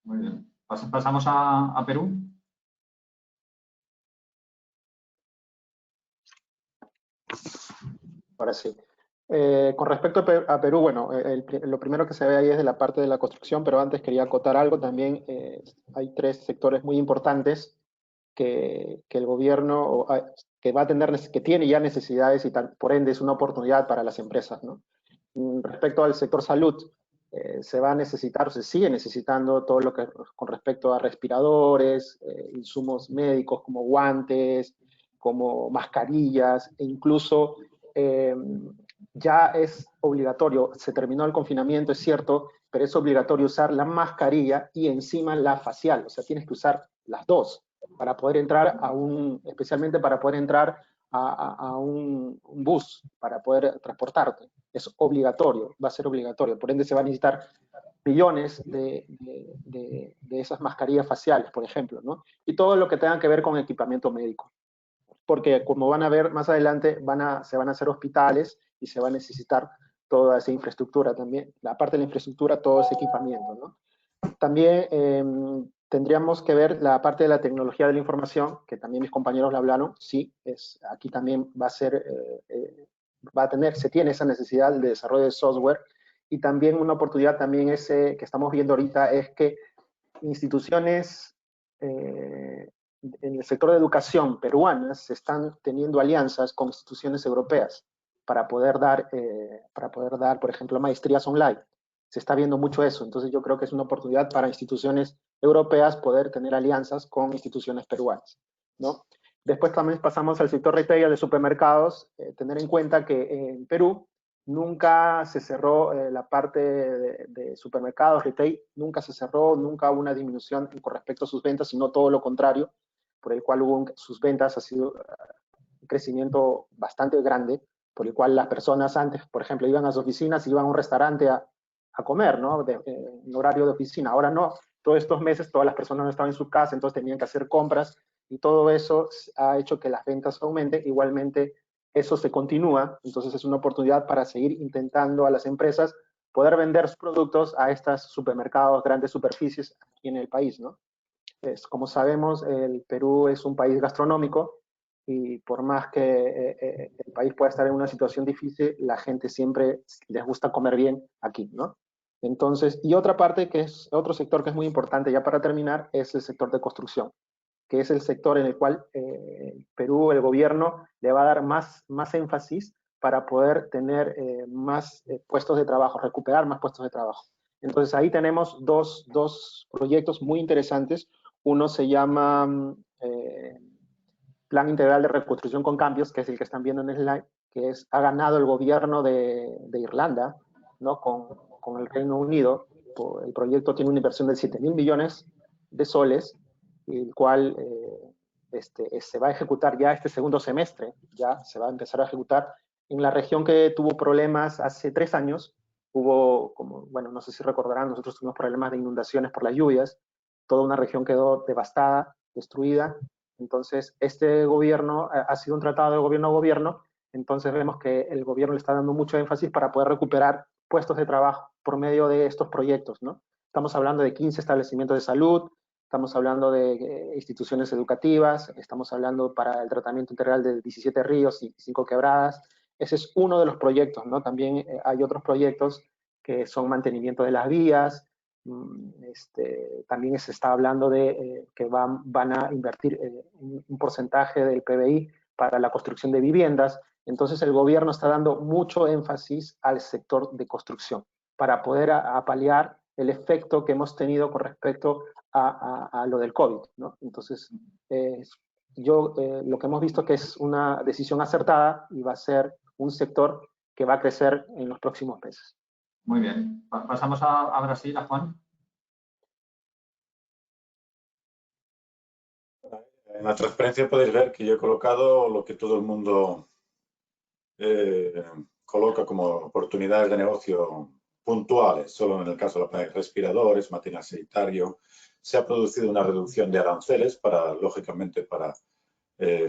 Muy bien. Pasamos a Perú. Ahora sí. Con respecto a Perú, bueno, lo primero que se ve ahí es de la parte de la construcción, pero antes quería acotar algo. También hay 3 sectores muy importantes que el gobierno que va a tener, que tiene ya necesidades y por ende es una oportunidad para las empresas, ¿no? Respecto al sector salud, se va a necesitar, se sigue necesitando todo lo que con respecto a respiradores, insumos médicos como guantes, como mascarillas, e incluso ya es obligatorio, se terminó el confinamiento, es cierto, pero es obligatorio usar la mascarilla y encima la facial, o sea, tienes que usar las dos para poder entrar especialmente para poder entrar a un bus, para poder transportarte. Es obligatorio, va a ser obligatorio. Por ende, se va a necesitar millones de esas mascarillas faciales, por ejemplo, ¿no? Y todo lo que tenga que ver con equipamiento médico. Porque como van a ver más adelante, se van a hacer hospitales y se va a necesitar toda esa infraestructura también. La parte de la infraestructura, todo ese equipamiento, ¿no? También tendríamos que ver la parte de la tecnología de la información, que también mis compañeros lo hablaron. Sí, aquí también va a ser, se tiene esa necesidad de desarrollo de software, y también una oportunidad también que estamos viendo ahorita es que instituciones en el sector de educación peruanas se están teniendo alianzas con instituciones europeas para poder dar, por ejemplo, maestrías online. Se está viendo mucho eso, entonces yo creo que es una oportunidad para instituciones europeas poder tener alianzas con instituciones peruanas, ¿no? Después también pasamos al sector retail de supermercados, tener en cuenta que en Perú nunca se cerró la parte de supermercados, retail, nunca se cerró, nunca hubo una disminución con respecto a sus ventas, sino todo lo contrario, por el cual sus ventas ha sido un crecimiento bastante grande, por el cual las personas antes, por ejemplo, iban a sus oficinas, iban a un restaurante a comer, ¿no? En horario de oficina. Ahora no, todos estos meses todas las personas no estaban en su casa, entonces tenían que hacer compras, y todo eso ha hecho que las ventas aumenten. Igualmente, eso se continúa, entonces es una oportunidad para seguir intentando a las empresas poder vender sus productos a estos supermercados, grandes superficies aquí en el país, ¿no? Como sabemos, el Perú es un país gastronómico, y por más que el país pueda estar en una situación difícil, la gente siempre les gusta comer bien aquí, ¿no? Entonces, y otra parte que es otro sector que es muy importante, ya para terminar, es el sector de construcción, que es el sector en el cual Perú, el gobierno, le va a dar más énfasis para poder tener más puestos de trabajo, recuperar más puestos de trabajo. Entonces ahí tenemos dos proyectos muy interesantes. Uno se llama Plan Integral de Reconstrucción con Cambios, que es el que están viendo en el slide, que ha ganado el gobierno de Irlanda, ¿no? con el Reino Unido. El proyecto tiene una inversión de 7.000 millones de soles, el cual se va a ejecutar ya este segundo semestre, ya se va a empezar a ejecutar en la región que tuvo problemas hace 3 años. Hubo, bueno, no sé si recordarán, nosotros tuvimos problemas de inundaciones por las lluvias, toda una región quedó devastada, destruida. Entonces, este gobierno ha sido un tratado de gobierno a gobierno, entonces vemos que el gobierno le está dando mucho énfasis para poder recuperar puestos de trabajo por medio de estos proyectos, ¿no? Estamos hablando de 15 establecimientos de salud, estamos hablando de instituciones educativas, estamos hablando para el tratamiento integral de 17 ríos y 5 quebradas. Ese es uno de los proyectos, ¿no? También hay otros proyectos que son mantenimiento de las vías. También se está hablando de que van a invertir un porcentaje del PBI para la construcción de viviendas. Entonces el gobierno está dando mucho énfasis al sector de construcción para poder paliar el efecto que hemos tenido con respecto a lo del COVID, ¿no? Entonces, lo que hemos visto que es una decisión acertada, y va a ser un sector que va a crecer en los próximos meses. Muy bien. Pasamos a Brasil, a Juan. En la transparencia podéis ver que yo he colocado lo que todo el mundo coloca como oportunidades de negocio puntuales. Solo en el caso de los respiradores, material sanitario, se ha producido una reducción de aranceles lógicamente para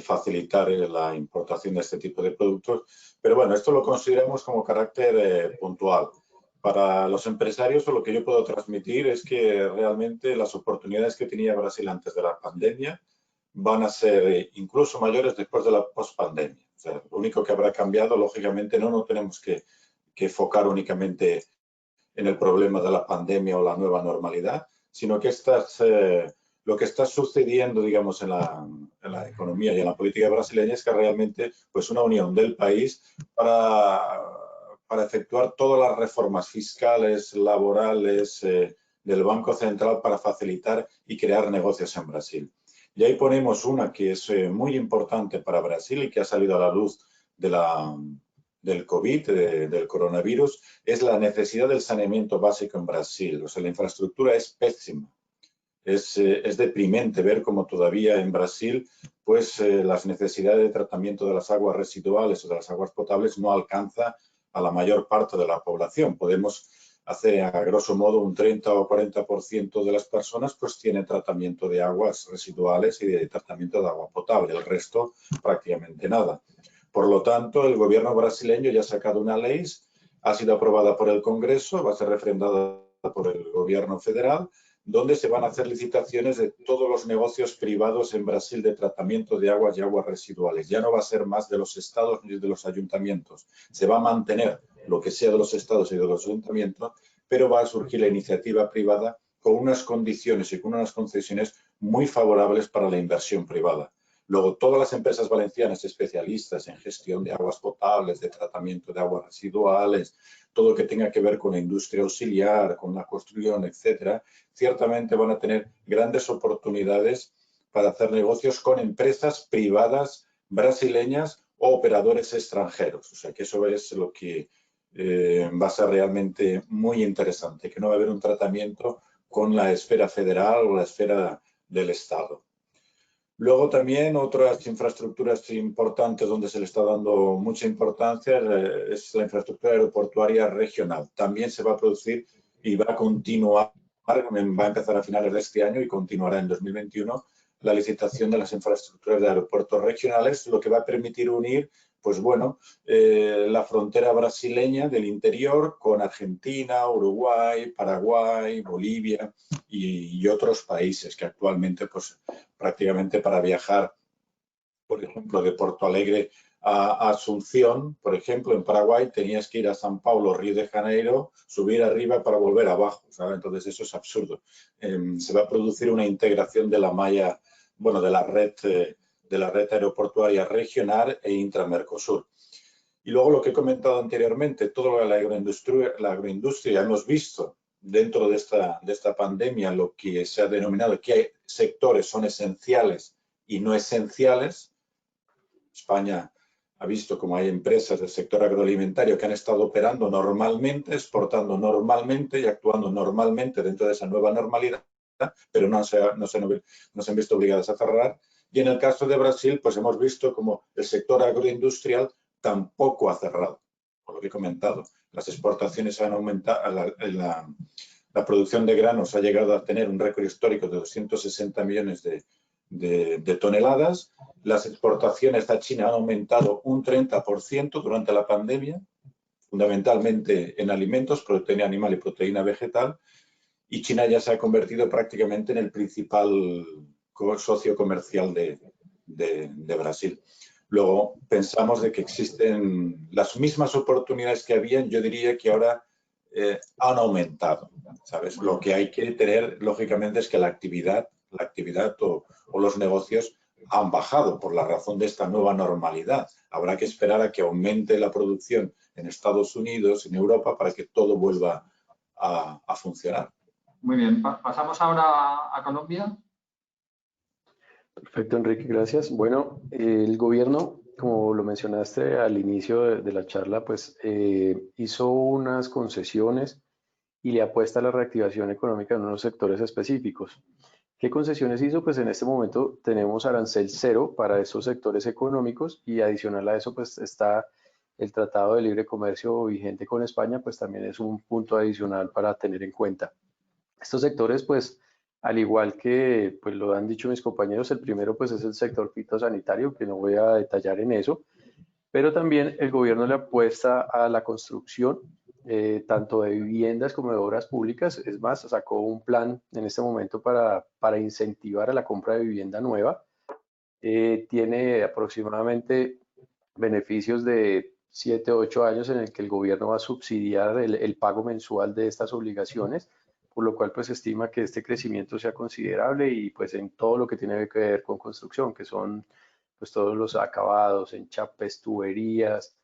facilitar la importación de este tipo de productos. Pero bueno, esto lo consideramos como carácter puntual. Para los empresarios, lo que yo puedo transmitir es que realmente las oportunidades que tenía Brasil antes de la pandemia van a ser incluso mayores después de la pospandemia. O sea, lo único que habrá cambiado, lógicamente, no tenemos que enfocar únicamente en el problema de la pandemia o la nueva normalidad, sino que lo que está sucediendo, digamos, en la economía y en la política brasileña es que realmente, pues, una unión del país para efectuar todas las reformas fiscales, laborales, del Banco Central para facilitar y crear negocios en Brasil. Y ahí ponemos una que es muy importante para Brasil y que ha salido a la luz del COVID, del coronavirus, es la necesidad del saneamiento básico en Brasil. O sea, la infraestructura es pésima. Es deprimente ver cómo todavía en Brasil pues, las necesidades de tratamiento de las aguas residuales o de las aguas potables no alcanza a la mayor parte de la población. Podemos hacer, a grosso modo, un 30 o 40% de las personas pues tienen tratamiento de aguas residuales y de tratamiento de agua potable. El resto, prácticamente nada. Por lo tanto, el gobierno brasileño ya ha sacado una ley, ha sido aprobada por el Congreso, va a ser refrendada por el gobierno federal, donde se van a hacer licitaciones de todos los negocios privados en Brasil de tratamiento de aguas y aguas residuales. Ya no va a ser más de los estados ni de los ayuntamientos. Se va a mantener lo que sea de los estados y de los ayuntamientos, pero va a surgir la iniciativa privada con unas condiciones y con unas concesiones muy favorables para la inversión privada. Luego, todas las empresas valencianas especialistas en gestión de aguas potables, de tratamiento de aguas residuales, todo lo que tenga que ver con la industria auxiliar, con la construcción, etcétera, ciertamente van a tener grandes oportunidades para hacer negocios con empresas privadas brasileñas o operadores extranjeros. O sea, que eso es lo que va a ser realmente muy interesante, que no va a haber un tratamiento con la esfera federal o la esfera del Estado. Luego también otras infraestructuras importantes donde se le está dando mucha importancia es la infraestructura aeroportuaria regional. También se va a producir y va a continuar, va a empezar a finales de este año y continuará en 2021 la licitación de las infraestructuras de aeropuertos regionales, lo que va a permitir unir, pues bueno, la frontera brasileña del interior con Argentina, Uruguay, Paraguay, Bolivia y otros países que actualmente, pues prácticamente para viajar, por ejemplo, de Porto Alegre a Asunción, por ejemplo, en Paraguay, tenías que ir a San Paulo, Río de Janeiro, subir arriba para volver abajo, ¿sabes? Entonces eso es absurdo. Se va a producir una integración de la malla, bueno, de la red aeroportuaria regional e intramercosur. Y luego lo que he comentado anteriormente, toda la agroindustria hemos visto dentro de esta pandemia lo que se ha denominado que hay sectores son esenciales y no esenciales. España ha visto como hay empresas del sector agroalimentario que han estado operando normalmente, exportando normalmente y actuando normalmente dentro de esa nueva normalidad, pero no se han visto obligadas a cerrar. Y en el caso de Brasil, pues hemos visto como el sector agroindustrial tampoco ha cerrado, por lo que he comentado. Las exportaciones han aumentado, la producción de granos ha llegado a tener un récord histórico de 260 millones de toneladas. Las exportaciones a China han aumentado un 30% durante la pandemia, fundamentalmente en alimentos, proteína animal y proteína vegetal, y China ya se ha convertido prácticamente en el principal socio comercial de Brasil. Luego pensamos de que existen las mismas oportunidades que habían, yo diría que ahora han aumentado, ¿sabes? Lo que hay que tener, lógicamente, es que la actividad o los negocios han bajado por la razón de esta nueva normalidad. Habrá que esperar a que aumente la producción en Estados Unidos, en Europa, para que todo vuelva a funcionar. Muy bien, pasamos ahora a Colombia. Perfecto, Enrique, gracias. Bueno, el gobierno, como lo mencionaste al inicio de la charla, pues hizo unas concesiones y le apuesta a la reactivación económica en unos sectores específicos. ¿Qué concesiones hizo? Pues en este momento tenemos arancel cero para esos sectores económicos y adicional a eso pues está el Tratado de Libre Comercio vigente con España, pues también es un punto adicional para tener en cuenta. Estos sectores pues al igual que pues lo han dicho mis compañeros, el primero pues es el sector fitosanitario, que no voy a detallar en eso, pero también el gobierno le apuesta a la construcción tanto de viviendas como de obras públicas. Es más, sacó un plan en este momento para incentivar a la compra de vivienda nueva. Tiene aproximadamente beneficios de 7 o 8 años en el que el gobierno va a subsidiar el pago mensual de estas obligaciones, por lo cual pues se estima que este crecimiento sea considerable y pues en todo lo que tiene que ver con construcción, que son pues todos los acabados, enchapes, tuberías,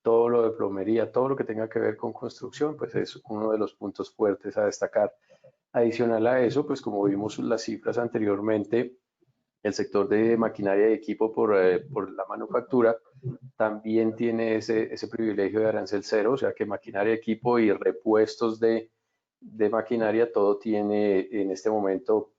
todo lo de plomería, todo lo que tenga que ver con construcción, pues es uno de los puntos fuertes a destacar. Adicional a eso, pues como vimos las cifras anteriormente, el sector de maquinaria y equipo por la manufactura también tiene ese privilegio de arancel cero, o sea que maquinaria, equipo y repuestos de maquinaria, todo tiene en este momento,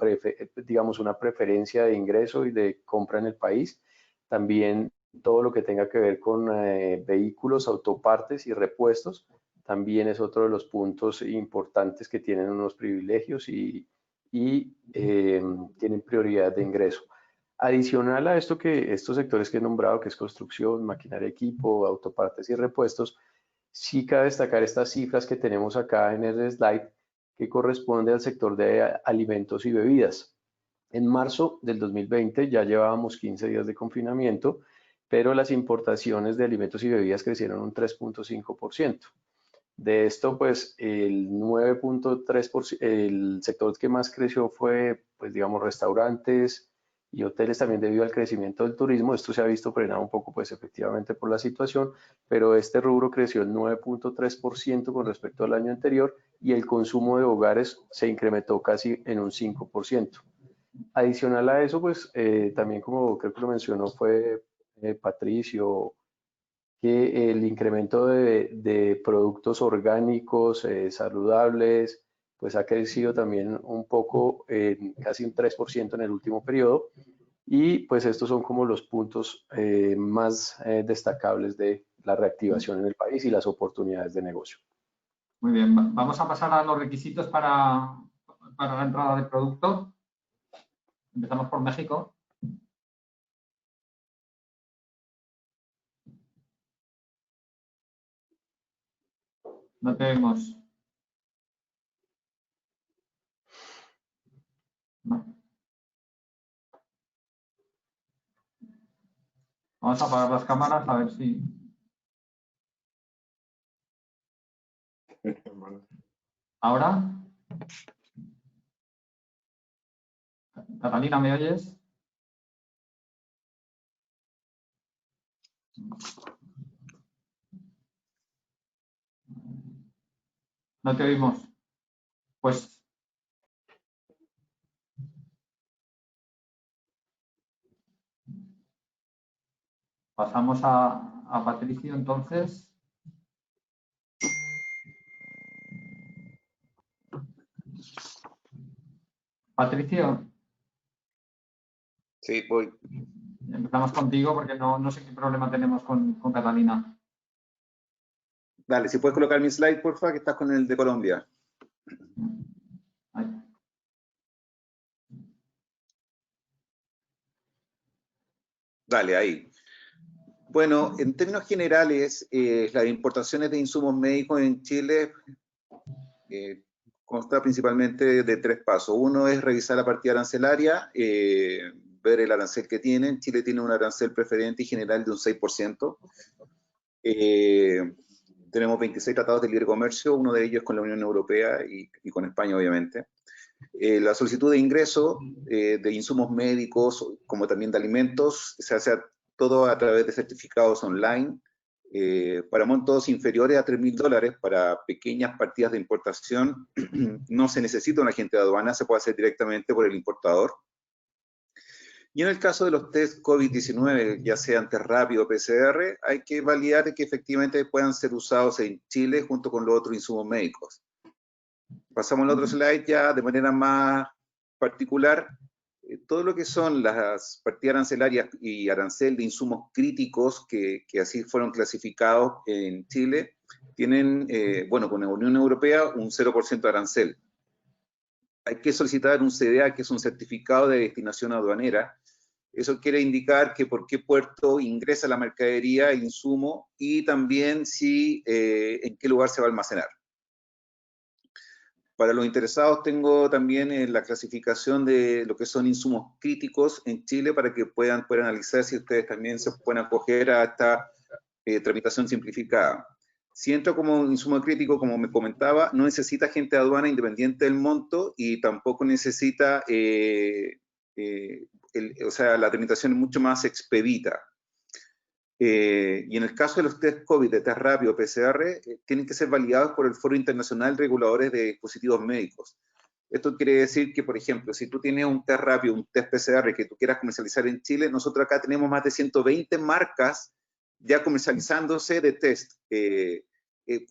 digamos, una preferencia de ingreso y de compra en el país. También todo lo que tenga que ver con vehículos, autopartes y repuestos, también es otro de los puntos importantes que tienen unos privilegios y tienen prioridad de ingreso. Adicional a esto, que estos sectores que he nombrado, que es construcción, maquinaria, equipo, autopartes y repuestos, sí cabe destacar estas cifras que tenemos acá en el slide, que corresponde al sector de alimentos y bebidas. En marzo del 2020 ya llevábamos 15 días de confinamiento, pero las importaciones de alimentos y bebidas crecieron un 3.5%. De esto, pues, el 9.3%, el sector que más creció fue, pues, digamos, restaurantes y hoteles, también debido al crecimiento del turismo. Esto se ha visto frenado un poco, pues, efectivamente por la situación, pero este rubro creció el 9.3% con respecto al año anterior y el consumo de hogares se incrementó casi en un 5%. Adicional a eso, pues, también como creo que lo mencionó fue Patricio, que el incremento de productos orgánicos saludables, pues ha crecido también un poco, casi un 3% en el último periodo, y pues estos son como los puntos más destacables de la reactivación en el país y las oportunidades de negocio. Muy bien, vamos a pasar a los requisitos para la entrada de producto. Empezamos por México. No te vemos. No. Vamos a apagar las cámaras a ver si... ¿Ahora? Catalina, ¿me oyes? No te oímos. Pues... pasamos a Patricio, entonces. Patricio. Sí, voy. Empezamos contigo porque no sé qué problema tenemos con Catalina. Dale, si puedes colocar mi slide, porfa, que estás con el de Colombia. Ahí. Dale, ahí. Bueno, en términos generales, las importaciones de insumos médicos en Chile consta principalmente de 3 pasos. Uno es revisar la partida arancelaria, ver el arancel que tienen. Chile tiene un arancel preferente y general de un 6%. Tenemos 26 tratados de libre comercio, uno de ellos con la Unión Europea y con España, obviamente. La solicitud de ingreso de insumos médicos, como también de alimentos, se hace todo a través de certificados online. Para montos inferiores a $3.000 para pequeñas partidas de importación, no se necesita un agente de aduana, se puede hacer directamente por el importador. Y en el caso de los test COVID-19, ya sean test rápido o PCR, hay que validar que efectivamente puedan ser usados en Chile junto con los otros insumos médicos. Pasamos al otro slide ya de manera más particular. Todo lo que son las partidas arancelarias y arancel de insumos críticos que así fueron clasificados en Chile, tienen, bueno, con la Unión Europea un 0% de arancel. Hay que solicitar un CDA, que es un certificado de destinación aduanera, Eso quiere indicar que por qué puerto ingresa la mercadería, el insumo, y también si, en qué lugar se va a almacenar. Para los interesados tengo también la clasificación de lo que son insumos críticos en Chile para que puedan analizar si ustedes también se pueden acoger a esta tramitación simplificada. Si entra como insumo crítico, como me comentaba, no necesita agente de aduana independiente del monto y tampoco necesita, o sea, la tramitación es mucho más expedita. Y en el caso de los test COVID de test rápido PCR, tienen que ser validados por el Foro Internacional de Reguladores de Dispositivos Médicos. Esto quiere decir que, por ejemplo, si tú tienes un test rápido, un test PCR que tú quieras comercializar en Chile, nosotros acá tenemos más de 120 marcas ya comercializándose de test.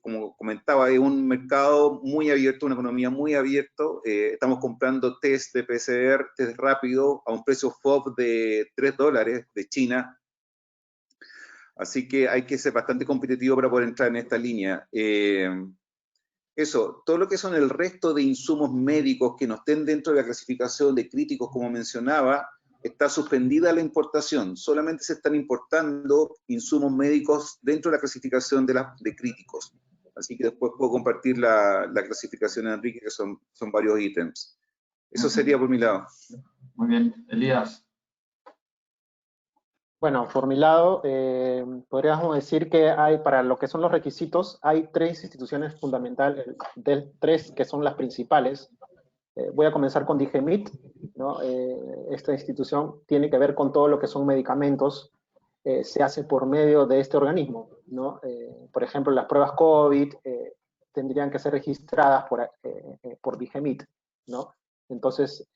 Como comentaba, es un mercado muy abierto, una economía muy abierto. Estamos comprando test de PCR, test rápido, a un precio FOB de $3 de China. Así que hay que ser bastante competitivo para poder entrar en esta línea. Eso, todo lo que son el resto de insumos médicos que no estén dentro de la clasificación de críticos, como mencionaba, está suspendida la importación. Solamente se están importando insumos médicos dentro de la clasificación de críticos. Así que después puedo compartir la clasificación, Enrique, que son varios ítems. Eso sería por mi lado. Muy bien. Elías. Bueno, por mi lado, podríamos decir que hay, para lo que son los requisitos, hay 3 instituciones fundamentales, 3 que son las principales. Voy a comenzar con DIGEMIT, ¿no? Esta institución tiene que ver con todo lo que son medicamentos, se hace por medio de este organismo, ¿no? Por ejemplo, las pruebas COVID tendrían que ser registradas por DIGEMIT, ¿no? Entonces,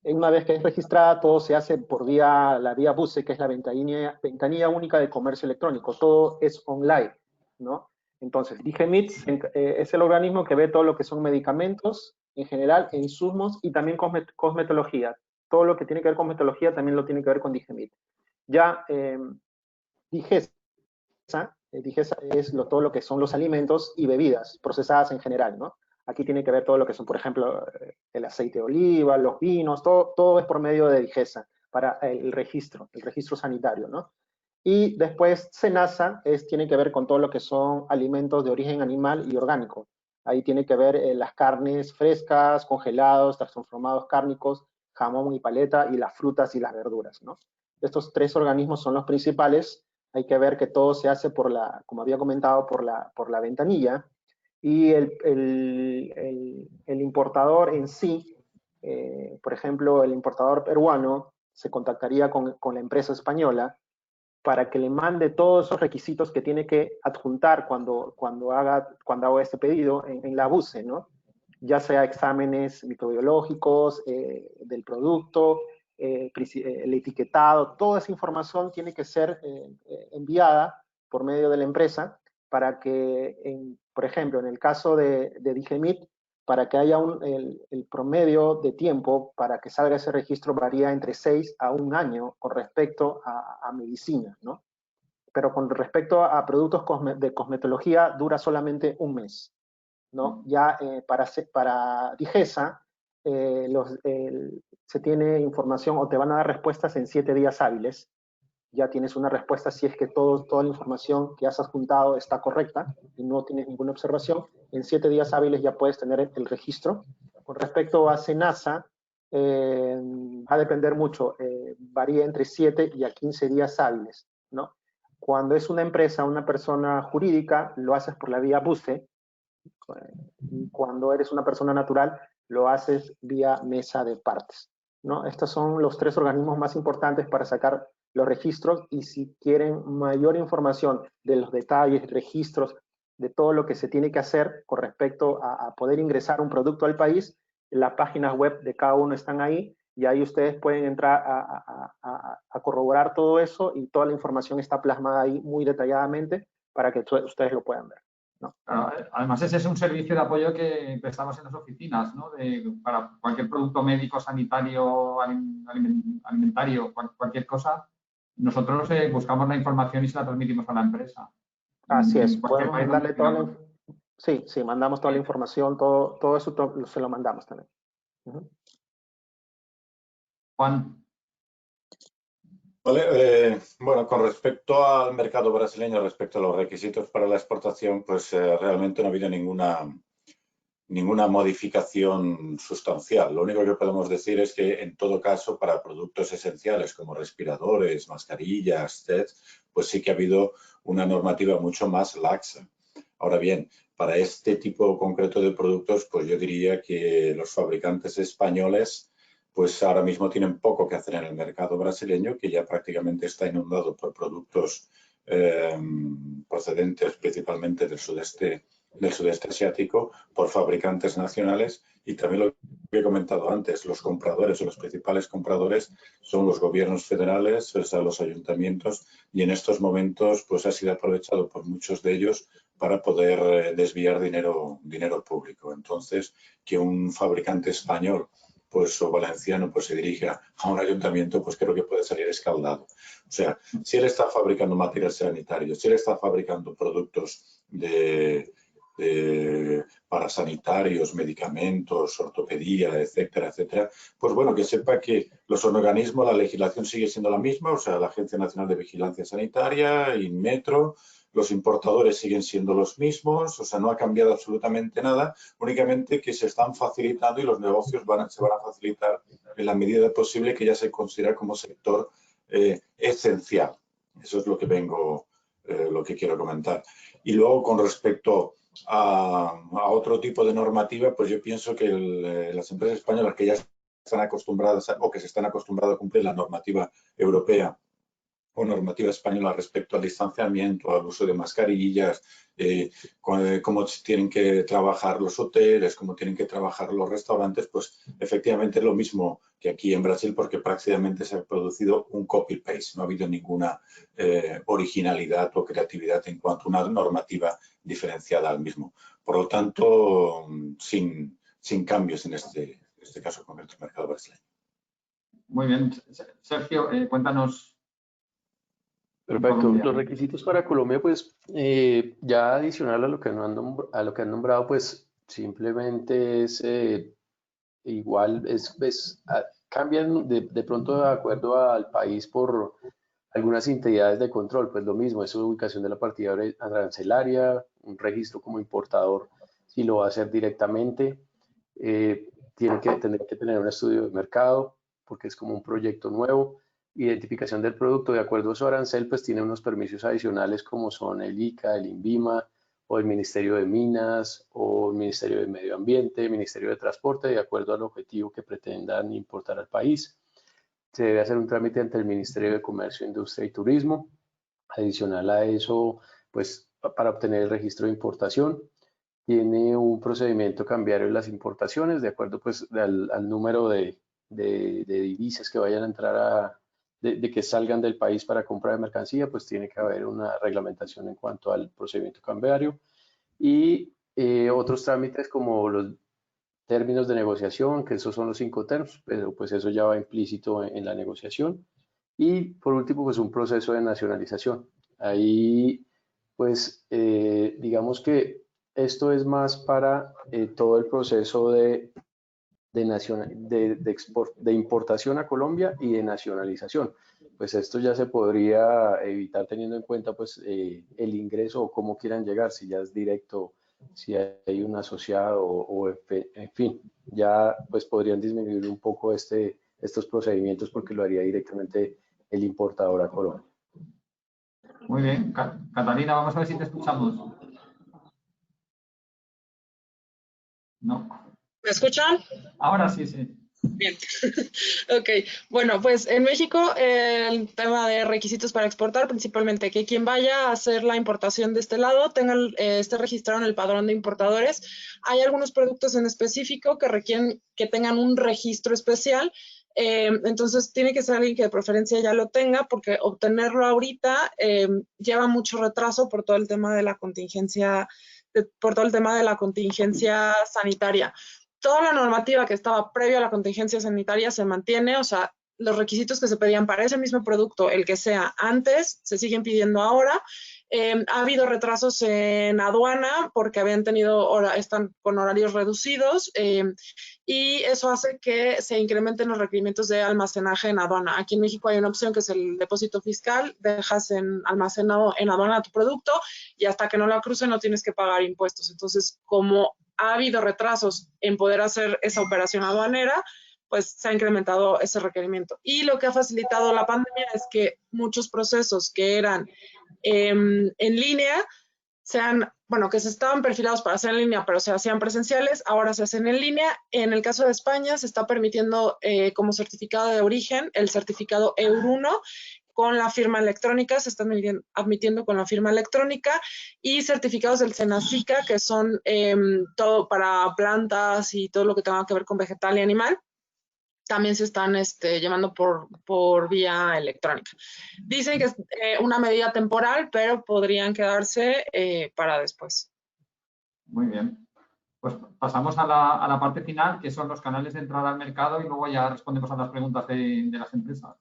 una vez que es registrada, todo se hace por la vía BUSE, que es la ventanilla única de comercio electrónico. Todo es online, ¿no? Entonces, DIGEMIT es el organismo que ve todo lo que son medicamentos, en general, insumos y también cosmetología. Todo lo que tiene que ver con cosmetología también lo tiene que ver con DIGEMIT. Ya DIGESA es todo lo que son los alimentos y bebidas procesadas en general, ¿no? Aquí tiene que ver todo lo que son, por ejemplo, el aceite de oliva, los vinos, todo es por medio de DIGESA para el registro sanitario, ¿no? Y después SENASA tiene que ver con todo lo que son alimentos de origen animal y orgánico. Ahí tiene que ver las carnes frescas, congelados, transformados cárnicos, jamón y paleta, y las frutas y las verduras, ¿no? Estos 3 organismos son los principales. Hay que ver que todo se hace como había comentado, por la ventanilla. Y el importador en sí, por ejemplo, el importador peruano se contactaría con la empresa española para que le mande todos esos requisitos que tiene que adjuntar cuando haga este pedido en la BUSE, ¿no? Ya sea exámenes microbiológicos del producto, el etiquetado, toda esa información tiene que ser enviada por medio de la empresa para que, por ejemplo, en el caso de DIGEMIT, para que haya el promedio de tiempo para que salga ese registro varía entre 6 a 1 año con respecto a medicina, ¿no? Pero con respecto a productos de cosmetología dura solamente 1 mes, ¿no? Ya para DIGESA se tiene información o te van a dar respuestas en 7 días hábiles. Ya tienes una respuesta si es que toda la información que has adjuntado está correcta y no tienes ninguna observación. En 7 días hábiles ya puedes tener el registro. Con respecto a SENASA, va a depender mucho, varía entre 7 y a 15 días hábiles, ¿no? Cuando es una empresa, una persona jurídica, lo haces por la vía BUSE. Cuando eres una persona natural, lo haces vía mesa de partes, ¿no? Estos son los 3 organismos más importantes para sacar los registros, y si quieren mayor información de los detalles, registros, de todo lo que se tiene que hacer con respecto a poder ingresar un producto al país, las páginas web de cada uno están ahí, y ahí ustedes pueden entrar a corroborar todo eso, y toda la información está plasmada ahí muy detalladamente para que ustedes lo puedan ver, ¿no? Además, ese es un servicio de apoyo que prestamos en las oficinas, ¿no? Para cualquier producto médico, sanitario, alimentario, cualquier cosa, nosotros buscamos la información y se la transmitimos a la empresa. Así es, podemos mandarle toda la Sí, mandamos toda la información, todo eso se lo mandamos también. Juan. Vale, bueno, con respecto al mercado brasileño, respecto a los requisitos para la exportación, pues realmente no ha habido ninguna modificación sustancial. Lo único que podemos decir es que, en todo caso, para productos esenciales como respiradores, mascarillas, sets, pues sí que ha habido una normativa mucho más laxa. Ahora bien, para este tipo concreto de productos, pues yo diría que los fabricantes españoles pues ahora mismo tienen poco que hacer en el mercado brasileño, que ya prácticamente está inundado por productos procedentes principalmente del sudeste asiático, por fabricantes nacionales, y también lo que he comentado antes, los compradores o los principales compradores son los gobiernos federales, o sea, los ayuntamientos, y en estos momentos pues ha sido aprovechado por muchos de ellos para poder desviar dinero público. Entonces, que un fabricante español pues, o valenciano pues se dirija a un ayuntamiento, pues creo que puede salir escaldado. O sea, si él está fabricando material sanitario, si él está fabricando productos para sanitarios, medicamentos, ortopedia, etcétera, etcétera, pues bueno, que sepa que los organismos, la legislación sigue siendo la misma, o sea, la Agencia Nacional de Vigilancia Sanitaria, Inmetro, los importadores siguen siendo los mismos, o sea, no ha cambiado absolutamente nada, únicamente que se están facilitando y los negocios se van a facilitar en la medida posible que ya se considera como sector esencial. Eso es lo que lo que quiero comentar. Y luego, con respecto a otro tipo de normativa, pues yo pienso que las empresas españolas que ya están acostumbradas o que se están acostumbradas a cumplir la normativa europea o normativa española respecto al distanciamiento, al uso de mascarillas, cómo tienen que trabajar los hoteles, cómo tienen que trabajar los restaurantes, pues efectivamente es lo mismo que aquí en Brasil, porque prácticamente se ha producido un copy-paste, no ha habido ninguna originalidad o creatividad en cuanto a una normativa diferenciada al mismo. Por lo tanto, sin cambios en este caso concreto del mercado brasileño. Muy bien. Sergio, cuéntanos. Perfecto. Los requisitos para Colombia, pues ya adicional a lo que han nombrado, pues simplemente es igual, cambian de pronto de acuerdo al país por algunas entidades de control, pues lo mismo, es ubicación de la partida arancelaria, un registro como importador, si lo va a hacer directamente, tendrá que tener un estudio de mercado, porque es como un proyecto nuevo. Identificación del producto, de acuerdo a su arancel, pues tiene unos permisos adicionales como son el ICA, el INVIMA, o el Ministerio de Minas, o el Ministerio de Medio Ambiente, el Ministerio de Transporte, de acuerdo al objetivo que pretendan importar al país. Se debe hacer un trámite ante el Ministerio de Comercio, Industria y Turismo. Adicional a eso, pues para obtener el registro de importación, tiene un procedimiento cambiario en las importaciones, de acuerdo pues al número de divisas que vayan a entrar de que salgan del país para compra de mercancía, pues tiene que haber una reglamentación en cuanto al procedimiento cambiario. Y otros trámites como los términos de negociación, que esos son los 5 términos, pero pues eso ya va implícito en la negociación. Y por último, pues un proceso de nacionalización. Ahí, pues, digamos que esto es más para todo el proceso de importación a Colombia y de nacionalización. Pues esto ya se podría evitar teniendo en cuenta pues el ingreso o cómo quieran llegar, si ya es directo, si hay un asociado o en fin, ya pues podrían disminuir un poco estos procedimientos porque lo haría directamente el importador a Colombia. Muy bien. Catalina, vamos a ver si te escuchamos. No. ¿Me escuchan? Ahora sí, sí. Bien. Ok. Bueno, pues en México el tema de requisitos para exportar, principalmente que quien vaya a hacer la importación de este lado esté registrado en el padrón de importadores. Hay algunos productos en específico que requieren que tengan un registro especial. Entonces tiene que ser alguien que de preferencia ya lo tenga, porque obtenerlo ahorita lleva mucho retraso por todo el tema de la contingencia, sanitaria. Toda la normativa que estaba previo a la contingencia sanitaria se mantiene, o sea, los requisitos que se pedían para ese mismo producto, el que sea antes, se siguen pidiendo ahora. Ha habido retrasos en aduana porque están con horarios reducidos y eso hace que se incrementen los requerimientos de almacenaje en aduana. Aquí en México hay una opción que es el depósito fiscal, dejas almacenado en aduana tu producto y hasta que no la cruce no tienes que pagar impuestos. Entonces, como ha habido retrasos en poder hacer esa operación aduanera, pues se ha incrementado ese requerimiento. Y lo que ha facilitado la pandemia es que muchos procesos que eran en línea, que se estaban perfilados para hacer en línea, pero se hacían presenciales, ahora se hacen en línea. En el caso de España, se está permitiendo como certificado de origen el certificado EUR1, con la firma electrónica, se están admitiendo con la firma electrónica, y certificados del Senacica, que son todo para plantas y todo lo que tenga que ver con vegetal y animal, también se están llevando por vía electrónica. Dicen que es una medida temporal, pero podrían quedarse para después. Muy bien. Pues pasamos a la parte final, que son los canales de entrada al mercado, y luego ya respondemos a las preguntas de las empresas.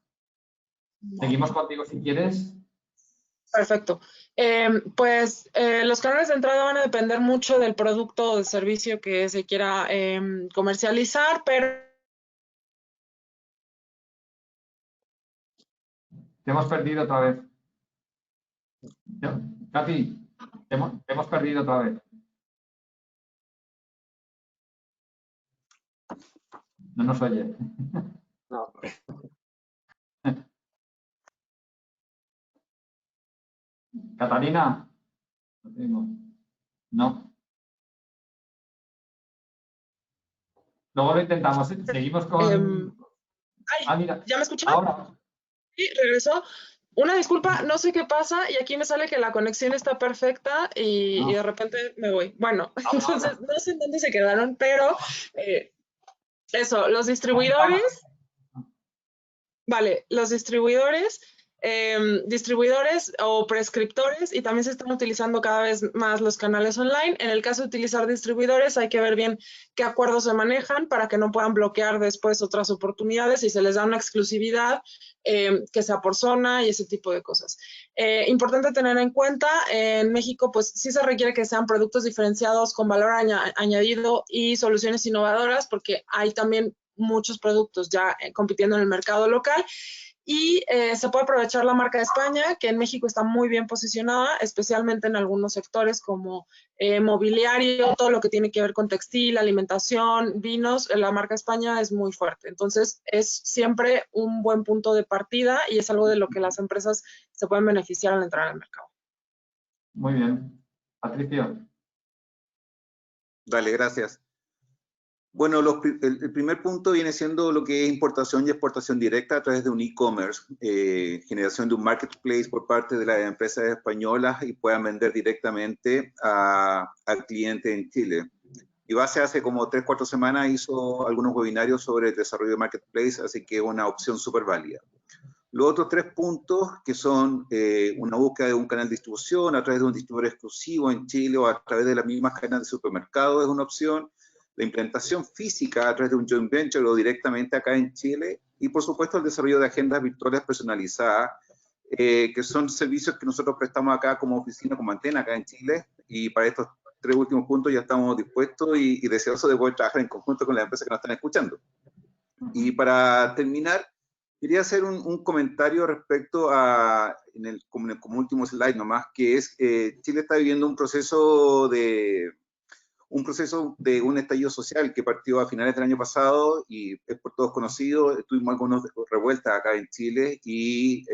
Seguimos contigo si quieres. Perfecto. Los canales de entrada van a depender mucho del producto o del servicio que se quiera comercializar, pero Te hemos perdido otra vez. Katy, te hemos perdido otra vez. No nos oye. No. Catalina. No. Luego lo intentamos. Seguimos con... mira. ¿Ya me escuchan? Ahora. Sí, regresó. Una disculpa, no sé qué pasa y aquí me sale que la conexión está perfecta y de repente me voy. Bueno, entonces no sé en dónde se quedaron, pero eso, los distribuidores. Vale, los distribuidores o prescriptores, y también se están utilizando cada vez más los canales online. En el caso de utilizar distribuidores hay que ver bien qué acuerdos se manejan para que no puedan bloquear después otras oportunidades y se les da una exclusividad que sea por zona y ese tipo de cosas. Importante tener en cuenta, en México pues sí se requiere que sean productos diferenciados con valor añadido y soluciones innovadoras, porque hay también muchos productos ya compitiendo en el mercado local. Y se puede aprovechar la marca de España, que en México está muy bien posicionada, especialmente en algunos sectores como mobiliario, todo lo que tiene que ver con textil, alimentación, vinos. La marca España es muy fuerte. Entonces, es siempre un buen punto de partida y es algo de lo que las empresas se pueden beneficiar al entrar al mercado. Muy bien. Patricio. Dale, gracias. Bueno, el primer punto viene siendo lo que es importación y exportación directa a través de un e-commerce, generación de un marketplace por parte de las empresas españolas y puedan vender directamente al cliente en Chile. Ibase hace como 3-4 semanas hizo algunos webinarios sobre el desarrollo de marketplace, así que es una opción súper válida. Los otros 3 puntos, que son una búsqueda de un canal de distribución a través de un distribuidor exclusivo en Chile o a través de las mismas cadenas de supermercado, es una opción. La implementación física a través de un joint venture o directamente acá en Chile, y por supuesto el desarrollo de agendas virtuales personalizadas, que son servicios que nosotros prestamos acá como oficina, como antena acá en Chile, y para estos 3 últimos puntos ya estamos dispuestos y deseosos de poder trabajar en conjunto con las empresas que nos están escuchando. Y para terminar, quería hacer un comentario respecto a, como último slide nomás, que es Chile está viviendo un proceso de un estallido social que partió a finales del año pasado y es por todos conocido. Tuvimos algunas revueltas acá en Chile y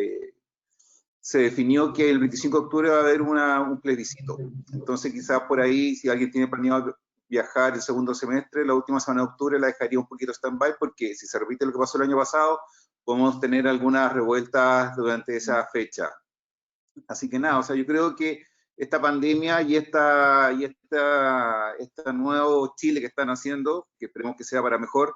se definió que el 25 de octubre va a haber un plebiscito. Entonces quizás por ahí, si alguien tiene planeado viajar el segundo semestre, la última semana de octubre la dejaría un poquito stand-by, porque si se repite lo que pasó el año pasado, podemos tener algunas revueltas durante esa fecha. Así que nada, o sea, yo creo que esta pandemia y este nuevo Chile que están haciendo, que esperemos que sea para mejor,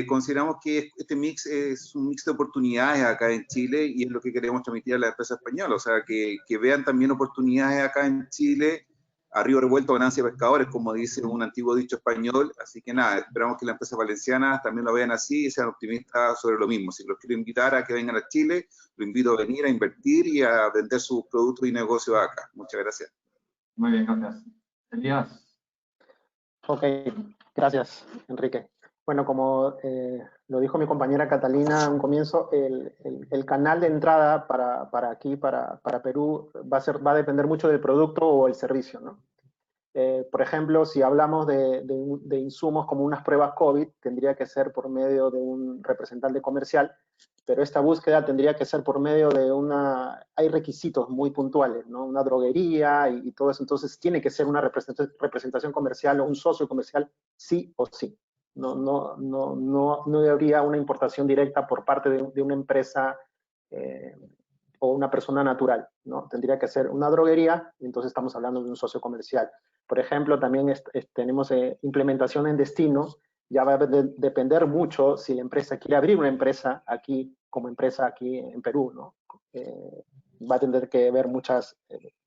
consideramos que este mix es un mix de oportunidades acá en Chile y es lo que queremos transmitir a la empresa española, o sea, que vean también oportunidades acá en Chile a río revuelto ganancia de pescadores, como dice un antiguo dicho español. Así que nada, esperamos que las empresas valencianas también lo vean así y sean optimistas sobre lo mismo. Si los quiero invitar a que vengan a Chile, lo invito a venir a invertir y a vender sus productos y negocios acá. Muchas gracias. Muy bien, gracias. Elías. Ok, gracias, Enrique. Bueno, como lo dijo mi compañera Catalina en un comienzo, el canal de entrada para aquí, para Perú, va a depender mucho del producto o el servicio, ¿no? Por ejemplo, si hablamos de insumos como unas pruebas COVID, tendría que ser por medio de un representante comercial, pero esta búsqueda tendría que ser por medio de hay requisitos muy puntuales, ¿no? Una droguería y todo eso, entonces tiene que ser una representación comercial o un socio comercial sí o sí. No habría una importación directa por parte de una empresa o una persona natural, ¿no? Tendría que ser una droguería, y entonces estamos hablando de un socio comercial. Por ejemplo, también tenemos implementación en destino, ya va a depender mucho si la empresa quiere abrir una empresa aquí, como empresa aquí en Perú, ¿no? Va a tener que ver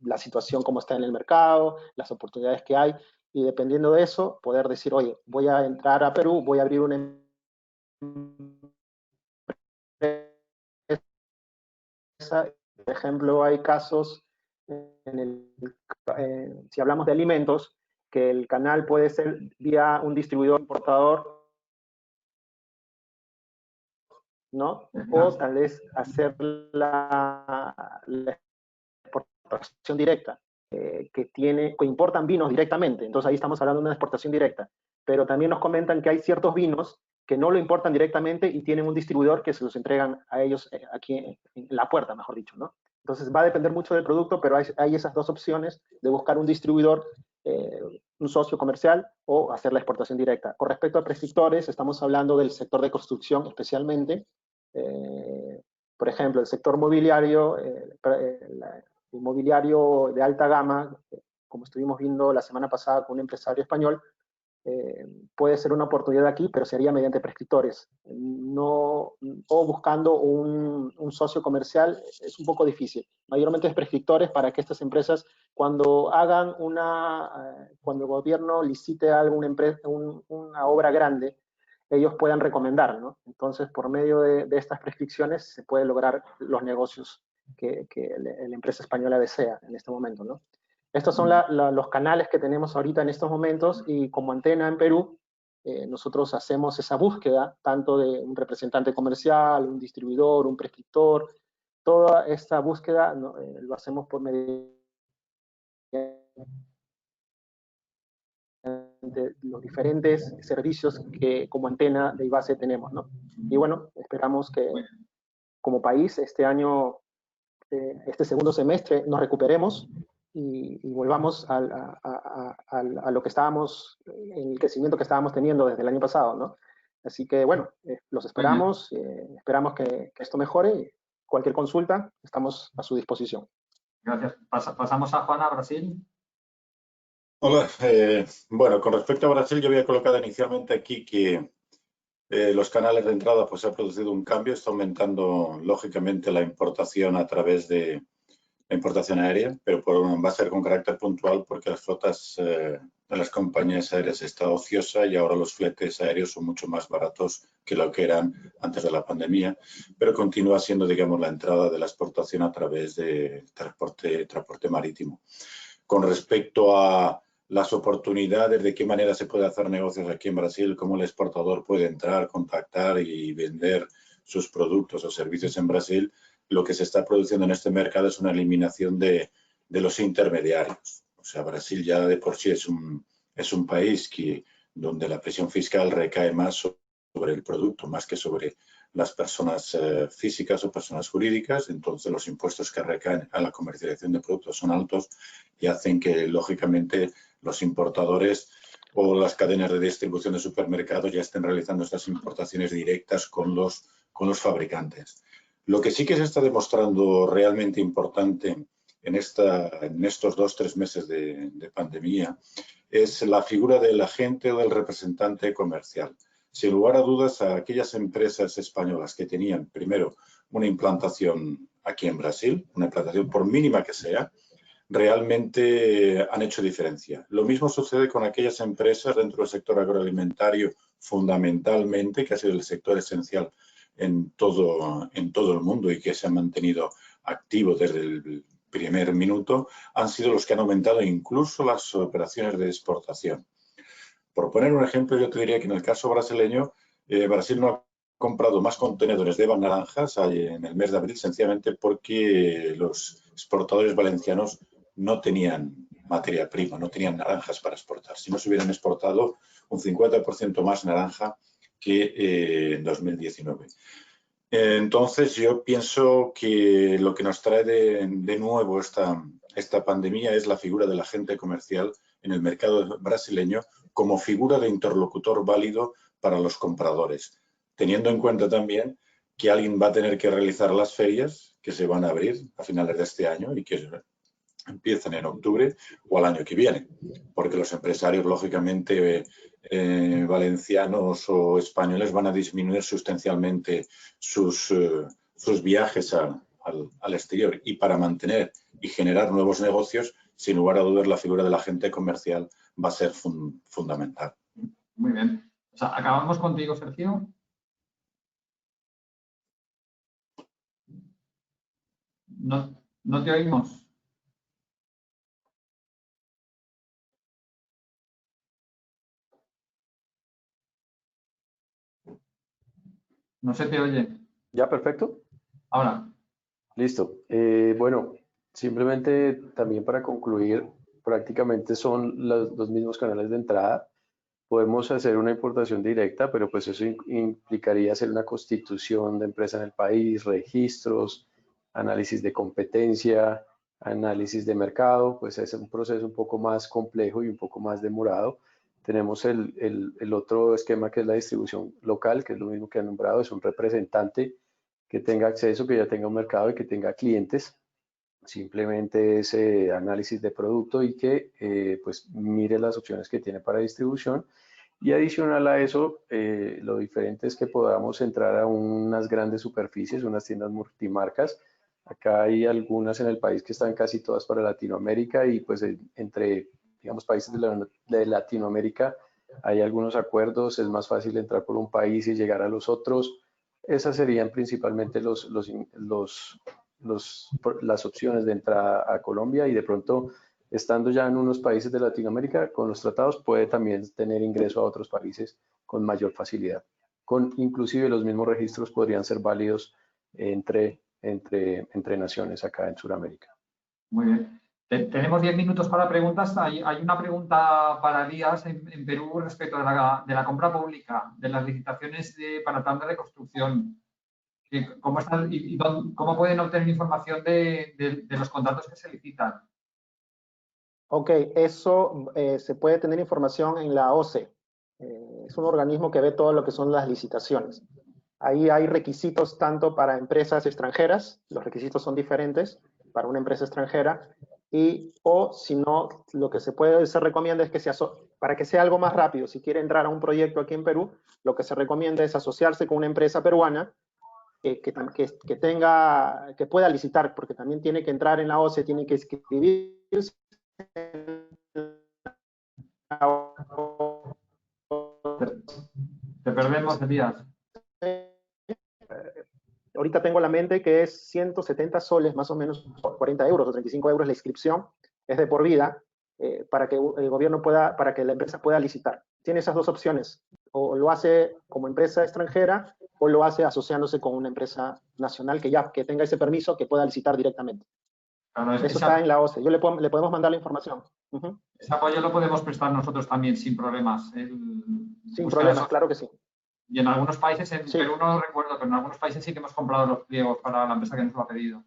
la situación como está en el mercado, las oportunidades que hay, y dependiendo de eso, poder decir, oye, voy a entrar a Perú, voy a abrir una empresa. Por ejemplo, hay casos, si hablamos de alimentos, que el canal puede ser vía un distribuidor importador, ¿no? O tal vez hacer la exportación directa, que importan vinos directamente. Entonces ahí estamos hablando de una exportación directa. Pero también nos comentan que hay ciertos vinos que no lo importan directamente y tienen un distribuidor que se los entregan a ellos aquí en la puerta, mejor dicho, ¿no? Entonces va a depender mucho del producto, pero hay esas dos opciones de buscar un distribuidor, un socio comercial o hacer la exportación directa. Con respecto a prescriptores, estamos hablando del sector de construcción especialmente. Por ejemplo, el sector mobiliario, el mobiliario de alta gama, como estuvimos viendo la semana pasada con un empresario español, puede ser una oportunidad aquí, pero sería mediante prescriptores. O buscando un socio comercial es un poco difícil. Mayormente es prescriptores para que estas empresas, cuando el gobierno licite alguna empresa, una obra grande, ellos puedan recomendar, ¿no? Entonces, por medio de estas prescripciones se puede lograr los negocios que la empresa española desea en este momento, ¿no? Estos son los canales que tenemos ahorita en estos momentos, y como Antena en Perú, nosotros hacemos esa búsqueda, tanto de un representante comercial, un distribuidor, un prescriptor. Toda esta búsqueda lo hacemos por medio de los diferentes servicios que como Antena de IBACE tenemos, ¿no? Y bueno, esperamos que como país este año, este segundo semestre, nos recuperemos y volvamos a lo que estábamos, en el crecimiento que estábamos teniendo desde el año pasado, ¿no? Así que bueno, los esperamos, esperamos que esto mejore. Cualquier consulta, estamos a su disposición. Gracias. Pasamos a Juana, Brasil. Hola, bueno, con respecto a Brasil, yo había colocado inicialmente aquí que los canales de entrada, pues ha producido un cambio, está aumentando lógicamente la importación a través de la importación aérea, pero va a ser con carácter puntual porque las flotas de las compañías aéreas está ociosa y ahora los fletes aéreos son mucho más baratos que lo que eran antes de la pandemia, pero continúa siendo, digamos, la entrada de la exportación a través de transporte marítimo. Con respecto a las oportunidades, de qué manera se puede hacer negocios aquí en Brasil, cómo el exportador puede entrar, contactar y vender sus productos o servicios en Brasil, lo que se está produciendo en este mercado es una eliminación de los intermediarios. O sea, Brasil ya de por sí es un país donde la presión fiscal recae más sobre el producto, más que sobre las personas físicas o personas jurídicas. Entonces los impuestos que recaen a la comercialización de productos son altos y hacen que, lógicamente, los importadores o las cadenas de distribución de supermercados ya estén realizando estas importaciones directas con los fabricantes. Lo que sí que se está demostrando realmente importante en estos 2-3 meses de pandemia es la figura del agente o del representante comercial. Sin lugar a dudas, a aquellas empresas españolas que tenían, primero, una implantación aquí en Brasil, una implantación por mínima que sea, realmente han hecho diferencia. Lo mismo sucede con aquellas empresas dentro del sector agroalimentario, fundamentalmente, que ha sido el sector esencial en todo el mundo y que se ha mantenido activo desde el primer minuto, han sido los que han aumentado incluso las operaciones de exportación. Por poner un ejemplo, yo te diría que en el caso brasileño, Brasil no ha comprado más contenedores de naranjas en el mes de abril, sencillamente porque los exportadores valencianos no tenían materia prima, no tenían naranjas para exportar. Si no se hubieran exportado un 50% más naranja que en 2019. Entonces, yo pienso que lo que nos trae de nuevo esta pandemia es la figura del agente comercial en el mercado brasileño como figura de interlocutor válido para los compradores, teniendo en cuenta también que alguien va a tener que realizar las ferias que se van a abrir a finales de este año y que empiezan en octubre o al año que viene, porque los empresarios, lógicamente, valencianos o españoles van a disminuir sustancialmente sus viajes al exterior, y para mantener y generar nuevos negocios, sin lugar a dudas, la figura del agente comercial va a ser fundamental. Muy bien. O sea, acabamos contigo, Sergio. No te oímos. No se te oye. ¿Ya perfecto? Ahora. Listo. Bueno, simplemente también para concluir, prácticamente son los mismos canales de entrada. Podemos hacer una importación directa, pero pues eso implicaría hacer una constitución de empresa en el país, registros, análisis de competencia, análisis de mercado, pues es un proceso un poco más complejo y un poco más demorado. Tenemos el otro esquema, que es la distribución local, que es lo mismo que han nombrado, es un representante que tenga acceso, que ya tenga un mercado y que tenga clientes. Simplemente es análisis de producto y que pues mire las opciones que tiene para distribución. Y adicional a eso, lo diferente es que podamos entrar a unas grandes superficies, unas tiendas multimarcas. Acá hay algunas en el país que están casi todas para Latinoamérica, y pues entre, digamos, países de Latinoamérica hay algunos acuerdos, es más fácil entrar por un país y llegar a los otros. Esas serían principalmente las opciones de entrada a Colombia, y de pronto, estando ya en unos países de Latinoamérica, con los tratados puede también tener ingreso a otros países con mayor facilidad. Inclusive los mismos registros podrían ser válidos entre naciones acá en Sudamérica. Muy bien. Tenemos 10 minutos para preguntas. Hay una pregunta para Elías en Perú respecto de la compra pública, de las licitaciones para plan de reconstrucción. ¿Cómo pueden obtener información de los contratos que se licitan? Ok, eso se puede tener información en la OCE. Es un organismo que ve todo lo que son las licitaciones. Ahí hay requisitos tanto para empresas extranjeras, los requisitos son diferentes para una empresa extranjera, o si no, lo que se recomienda es que para que sea algo más rápido, si quiere entrar a un proyecto aquí en Perú, lo que se recomienda es asociarse con una empresa peruana que pueda licitar, porque también tiene que entrar en la OCE, tiene que escribirse. Te perdemos, Elías. Ahorita tengo la mente que es 170 soles, más o menos 40 euros o 35 euros la inscripción, es de por vida, para que el gobierno para que la empresa pueda licitar. Tiene esas dos opciones, o lo hace como empresa extranjera, o lo hace asociándose con una empresa nacional que tenga ese permiso, que pueda licitar directamente. Claro, eso está en la OCE. Le podemos mandar la información. Ese apoyo lo podemos prestar nosotros también sin problemas. Sin problemas, claro que sí. Y en algunos países, en Perú no lo recuerdo, pero en algunos países sí que hemos comprado los pliegos para la empresa que nos lo ha pedido.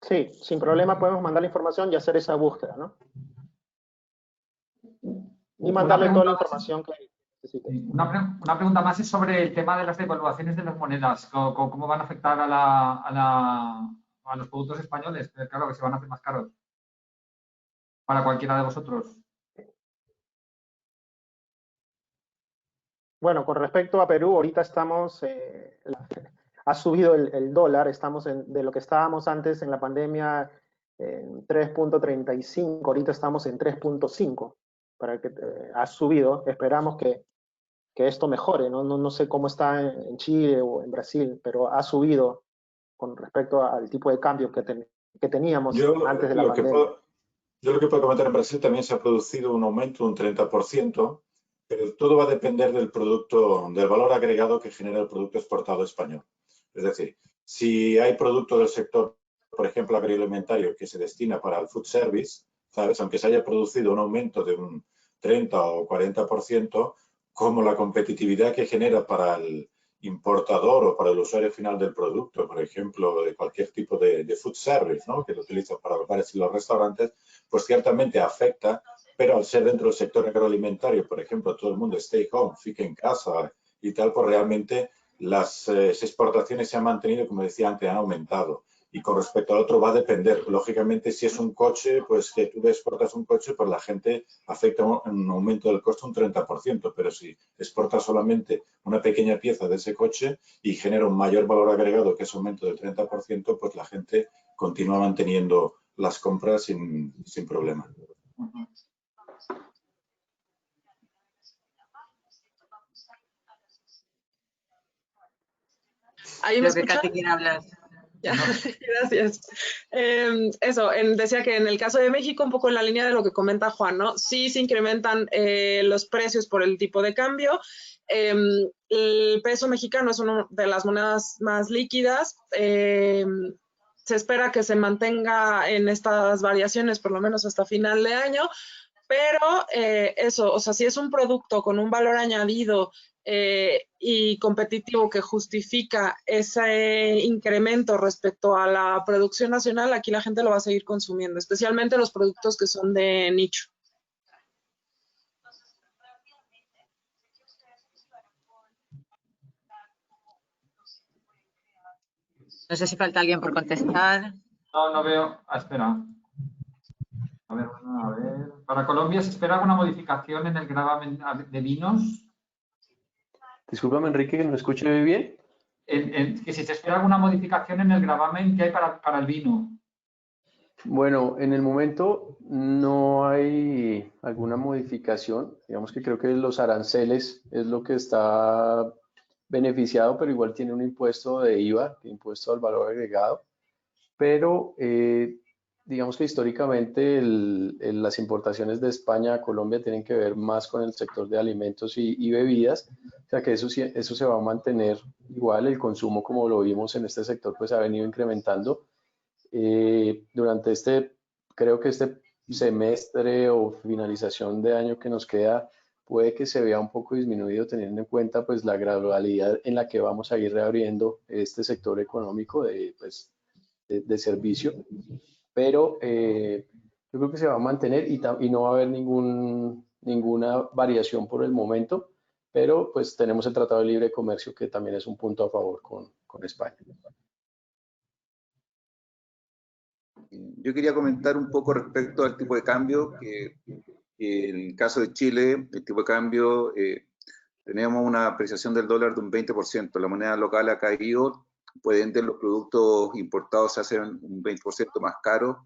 Sí, sin problema podemos mandar la información y hacer esa búsqueda, ¿no? Y mandarle toda la información que necesite. Una pregunta más es sobre el tema de las devaluaciones de las monedas. ¿Cómo van a afectar a los productos españoles? Claro que se van a hacer más caros para cualquiera de vosotros. Bueno, con respecto a Perú, ahorita estamos, ha subido el dólar, estamos de lo que estábamos antes en la pandemia en 3.35, ahorita estamos en 3.5, para que ha subido, esperamos que esto mejore, no sé cómo está en Chile o en Brasil, pero ha subido con respecto al tipo de cambio que teníamos antes de la pandemia. Yo lo que puedo comentar, en Brasil también se ha producido un aumento de un 30%, pero todo va a depender del producto, del valor agregado que genera el producto exportado español. Es decir, si hay producto del sector, por ejemplo, agroalimentario, que se destina para el food service, ¿sabes? Aunque se haya producido un aumento de un 30 o 40%, como la competitividad que genera para el importador o para el usuario final del producto, por ejemplo, de cualquier tipo de food service, ¿no? Que lo utilizan para los bares y los restaurantes, pues ciertamente afecta, pero al ser dentro del sector agroalimentario, por ejemplo, todo el mundo stay home, fique en casa y tal, pues realmente las exportaciones se han mantenido, como decía antes, han aumentado. Y con respecto al otro va a depender. Lógicamente, si es un coche, pues que tú exportas un coche, pues la gente afecta un aumento del costo un 30%. Pero si exportas solamente una pequeña pieza de ese coche y genera un mayor valor agregado que ese aumento del 30%, pues la gente continúa manteniendo las compras sin problema. ¿Ahí me escuchan? Creo que Katy quiere hablar. Ya, gracias. Eso, decía que en el caso de México, un poco en la línea de lo que comenta Juan, ¿no? Sí se incrementan los precios por el tipo de cambio. El peso mexicano es una de las monedas más líquidas. Se espera que se mantenga en estas variaciones por lo menos hasta final de año, pero eso, o sea, si es un producto con un valor añadido y competitivo que justifica ese incremento respecto a la producción nacional, aquí la gente lo va a seguir consumiendo, especialmente los productos que son de nicho. No sé si falta alguien por contestar. No veo. Espera. A ver. Para Colombia, ¿se espera alguna modificación en el gravamen de vinos? Discúlpame, Enrique, que no escuché bien. Que si se espera alguna modificación en el gravamen que hay para el vino. Bueno, en el momento no hay alguna modificación. Digamos que creo que los aranceles es lo que está beneficiado, pero igual tiene un impuesto de IVA, impuesto al valor agregado. Pero digamos que históricamente las importaciones de España a Colombia tienen que ver más con el sector de alimentos y bebidas. O sea que eso se va a mantener igual. El consumo, como lo vimos en este sector, pues ha venido incrementando. Durante creo que este semestre o finalización de año que nos queda, puede que se vea un poco disminuido teniendo en cuenta pues la gradualidad en la que vamos a ir reabriendo este sector económico de servicio, pero yo creo que se va a mantener y no va a haber ninguna variación por el momento, pero pues tenemos el Tratado de Libre Comercio que también es un punto a favor con España. Yo quería comentar un poco respecto al tipo de cambio, que en el caso de Chile, el tipo de cambio, tenemos una apreciación del dólar de un 20%, la moneda local ha caído, por ende los productos importados se hacen un 20% más caros.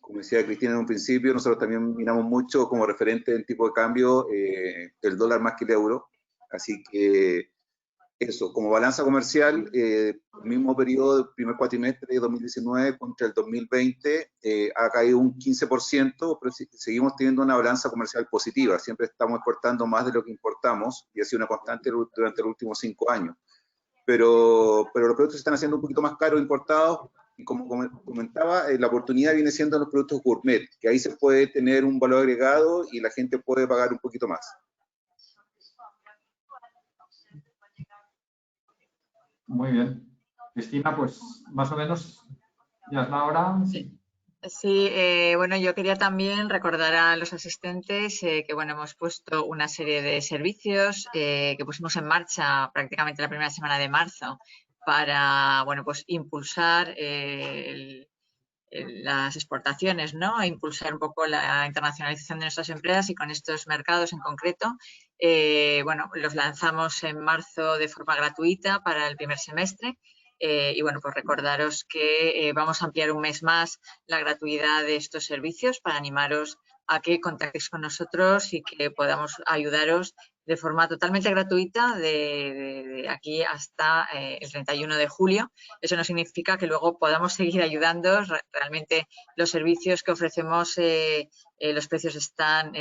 Como decía Cristina en un principio, nosotros también miramos mucho como referente del tipo de cambio el dólar más que el euro, así que eso, como balanza comercial, mismo periodo del primer cuatrimestre de 2019 contra el 2020 ha caído un 15%, pero seguimos teniendo una balanza comercial positiva. Siempre estamos exportando más de lo que importamos y ha sido una constante durante los últimos 5 años. Pero los productos se están haciendo un poquito más caros importados y como comentaba, la oportunidad viene siendo en los productos gourmet, que ahí se puede tener un valor agregado y la gente puede pagar un poquito más. Muy bien. Cristina, pues más o menos ya es la hora. Sí. Sí, bueno, yo quería también recordar a los asistentes que, bueno, hemos puesto una serie de servicios que pusimos en marcha prácticamente la primera semana de marzo para, bueno, pues impulsar las exportaciones, ¿no? A impulsar un poco la internacionalización de nuestras empresas y con estos mercados en concreto. Bueno, los lanzamos en marzo de forma gratuita para el primer semestre. Y bueno, pues recordaros que vamos a ampliar un mes más la gratuidad de estos servicios para animaros a que contactéis con nosotros y que podamos ayudaros de forma totalmente gratuita de aquí hasta el 31 de julio. Eso no significa que luego podamos seguir ayudándoos. Realmente los servicios que ofrecemos, los precios están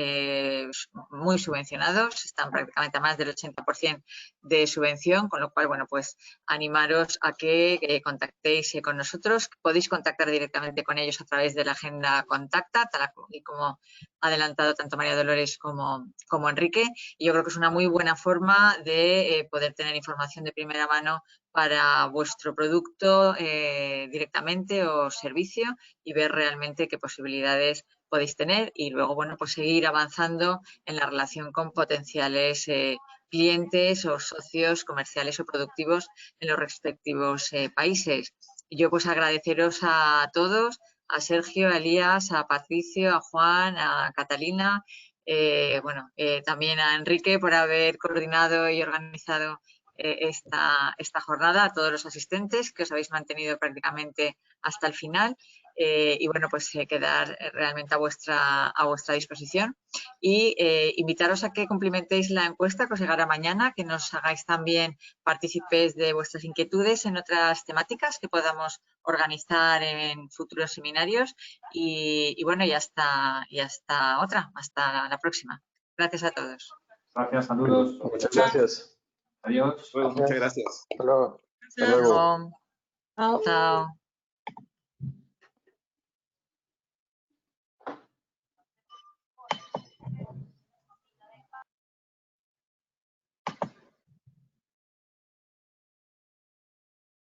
muy subvencionados, están prácticamente a más del 80% de subvención, con lo cual, bueno, pues animaros a que contactéis con nosotros. Podéis contactar directamente con ellos a través de la agenda Contacta, tal y como ha adelantado tanto María Dolores como Enrique. Y yo creo que es una muy buena forma de poder tener información de primera mano para vuestro producto directamente o servicio y ver realmente qué posibilidades podéis tener y luego, bueno, pues seguir avanzando en la relación con potenciales clientes o socios comerciales o productivos en los respectivos países. Y yo pues agradeceros a todos, a Sergio, a Elías, a Patricio, a Juan, a Catalina, también a Enrique por haber coordinado y organizado esta jornada, a todos los asistentes que os habéis mantenido prácticamente hasta el final. Y bueno, pues quedar realmente a vuestra disposición y invitaros a que cumplimentéis la encuesta que os llegará mañana, que nos hagáis también partícipes de vuestras inquietudes en otras temáticas que podamos organizar en futuros seminarios y bueno, y hasta otra, hasta la próxima. Gracias a todos. Gracias, saludos. Muchas gracias. Adiós. Muchas gracias. Hasta luego. Hasta luego. Chao. Chao.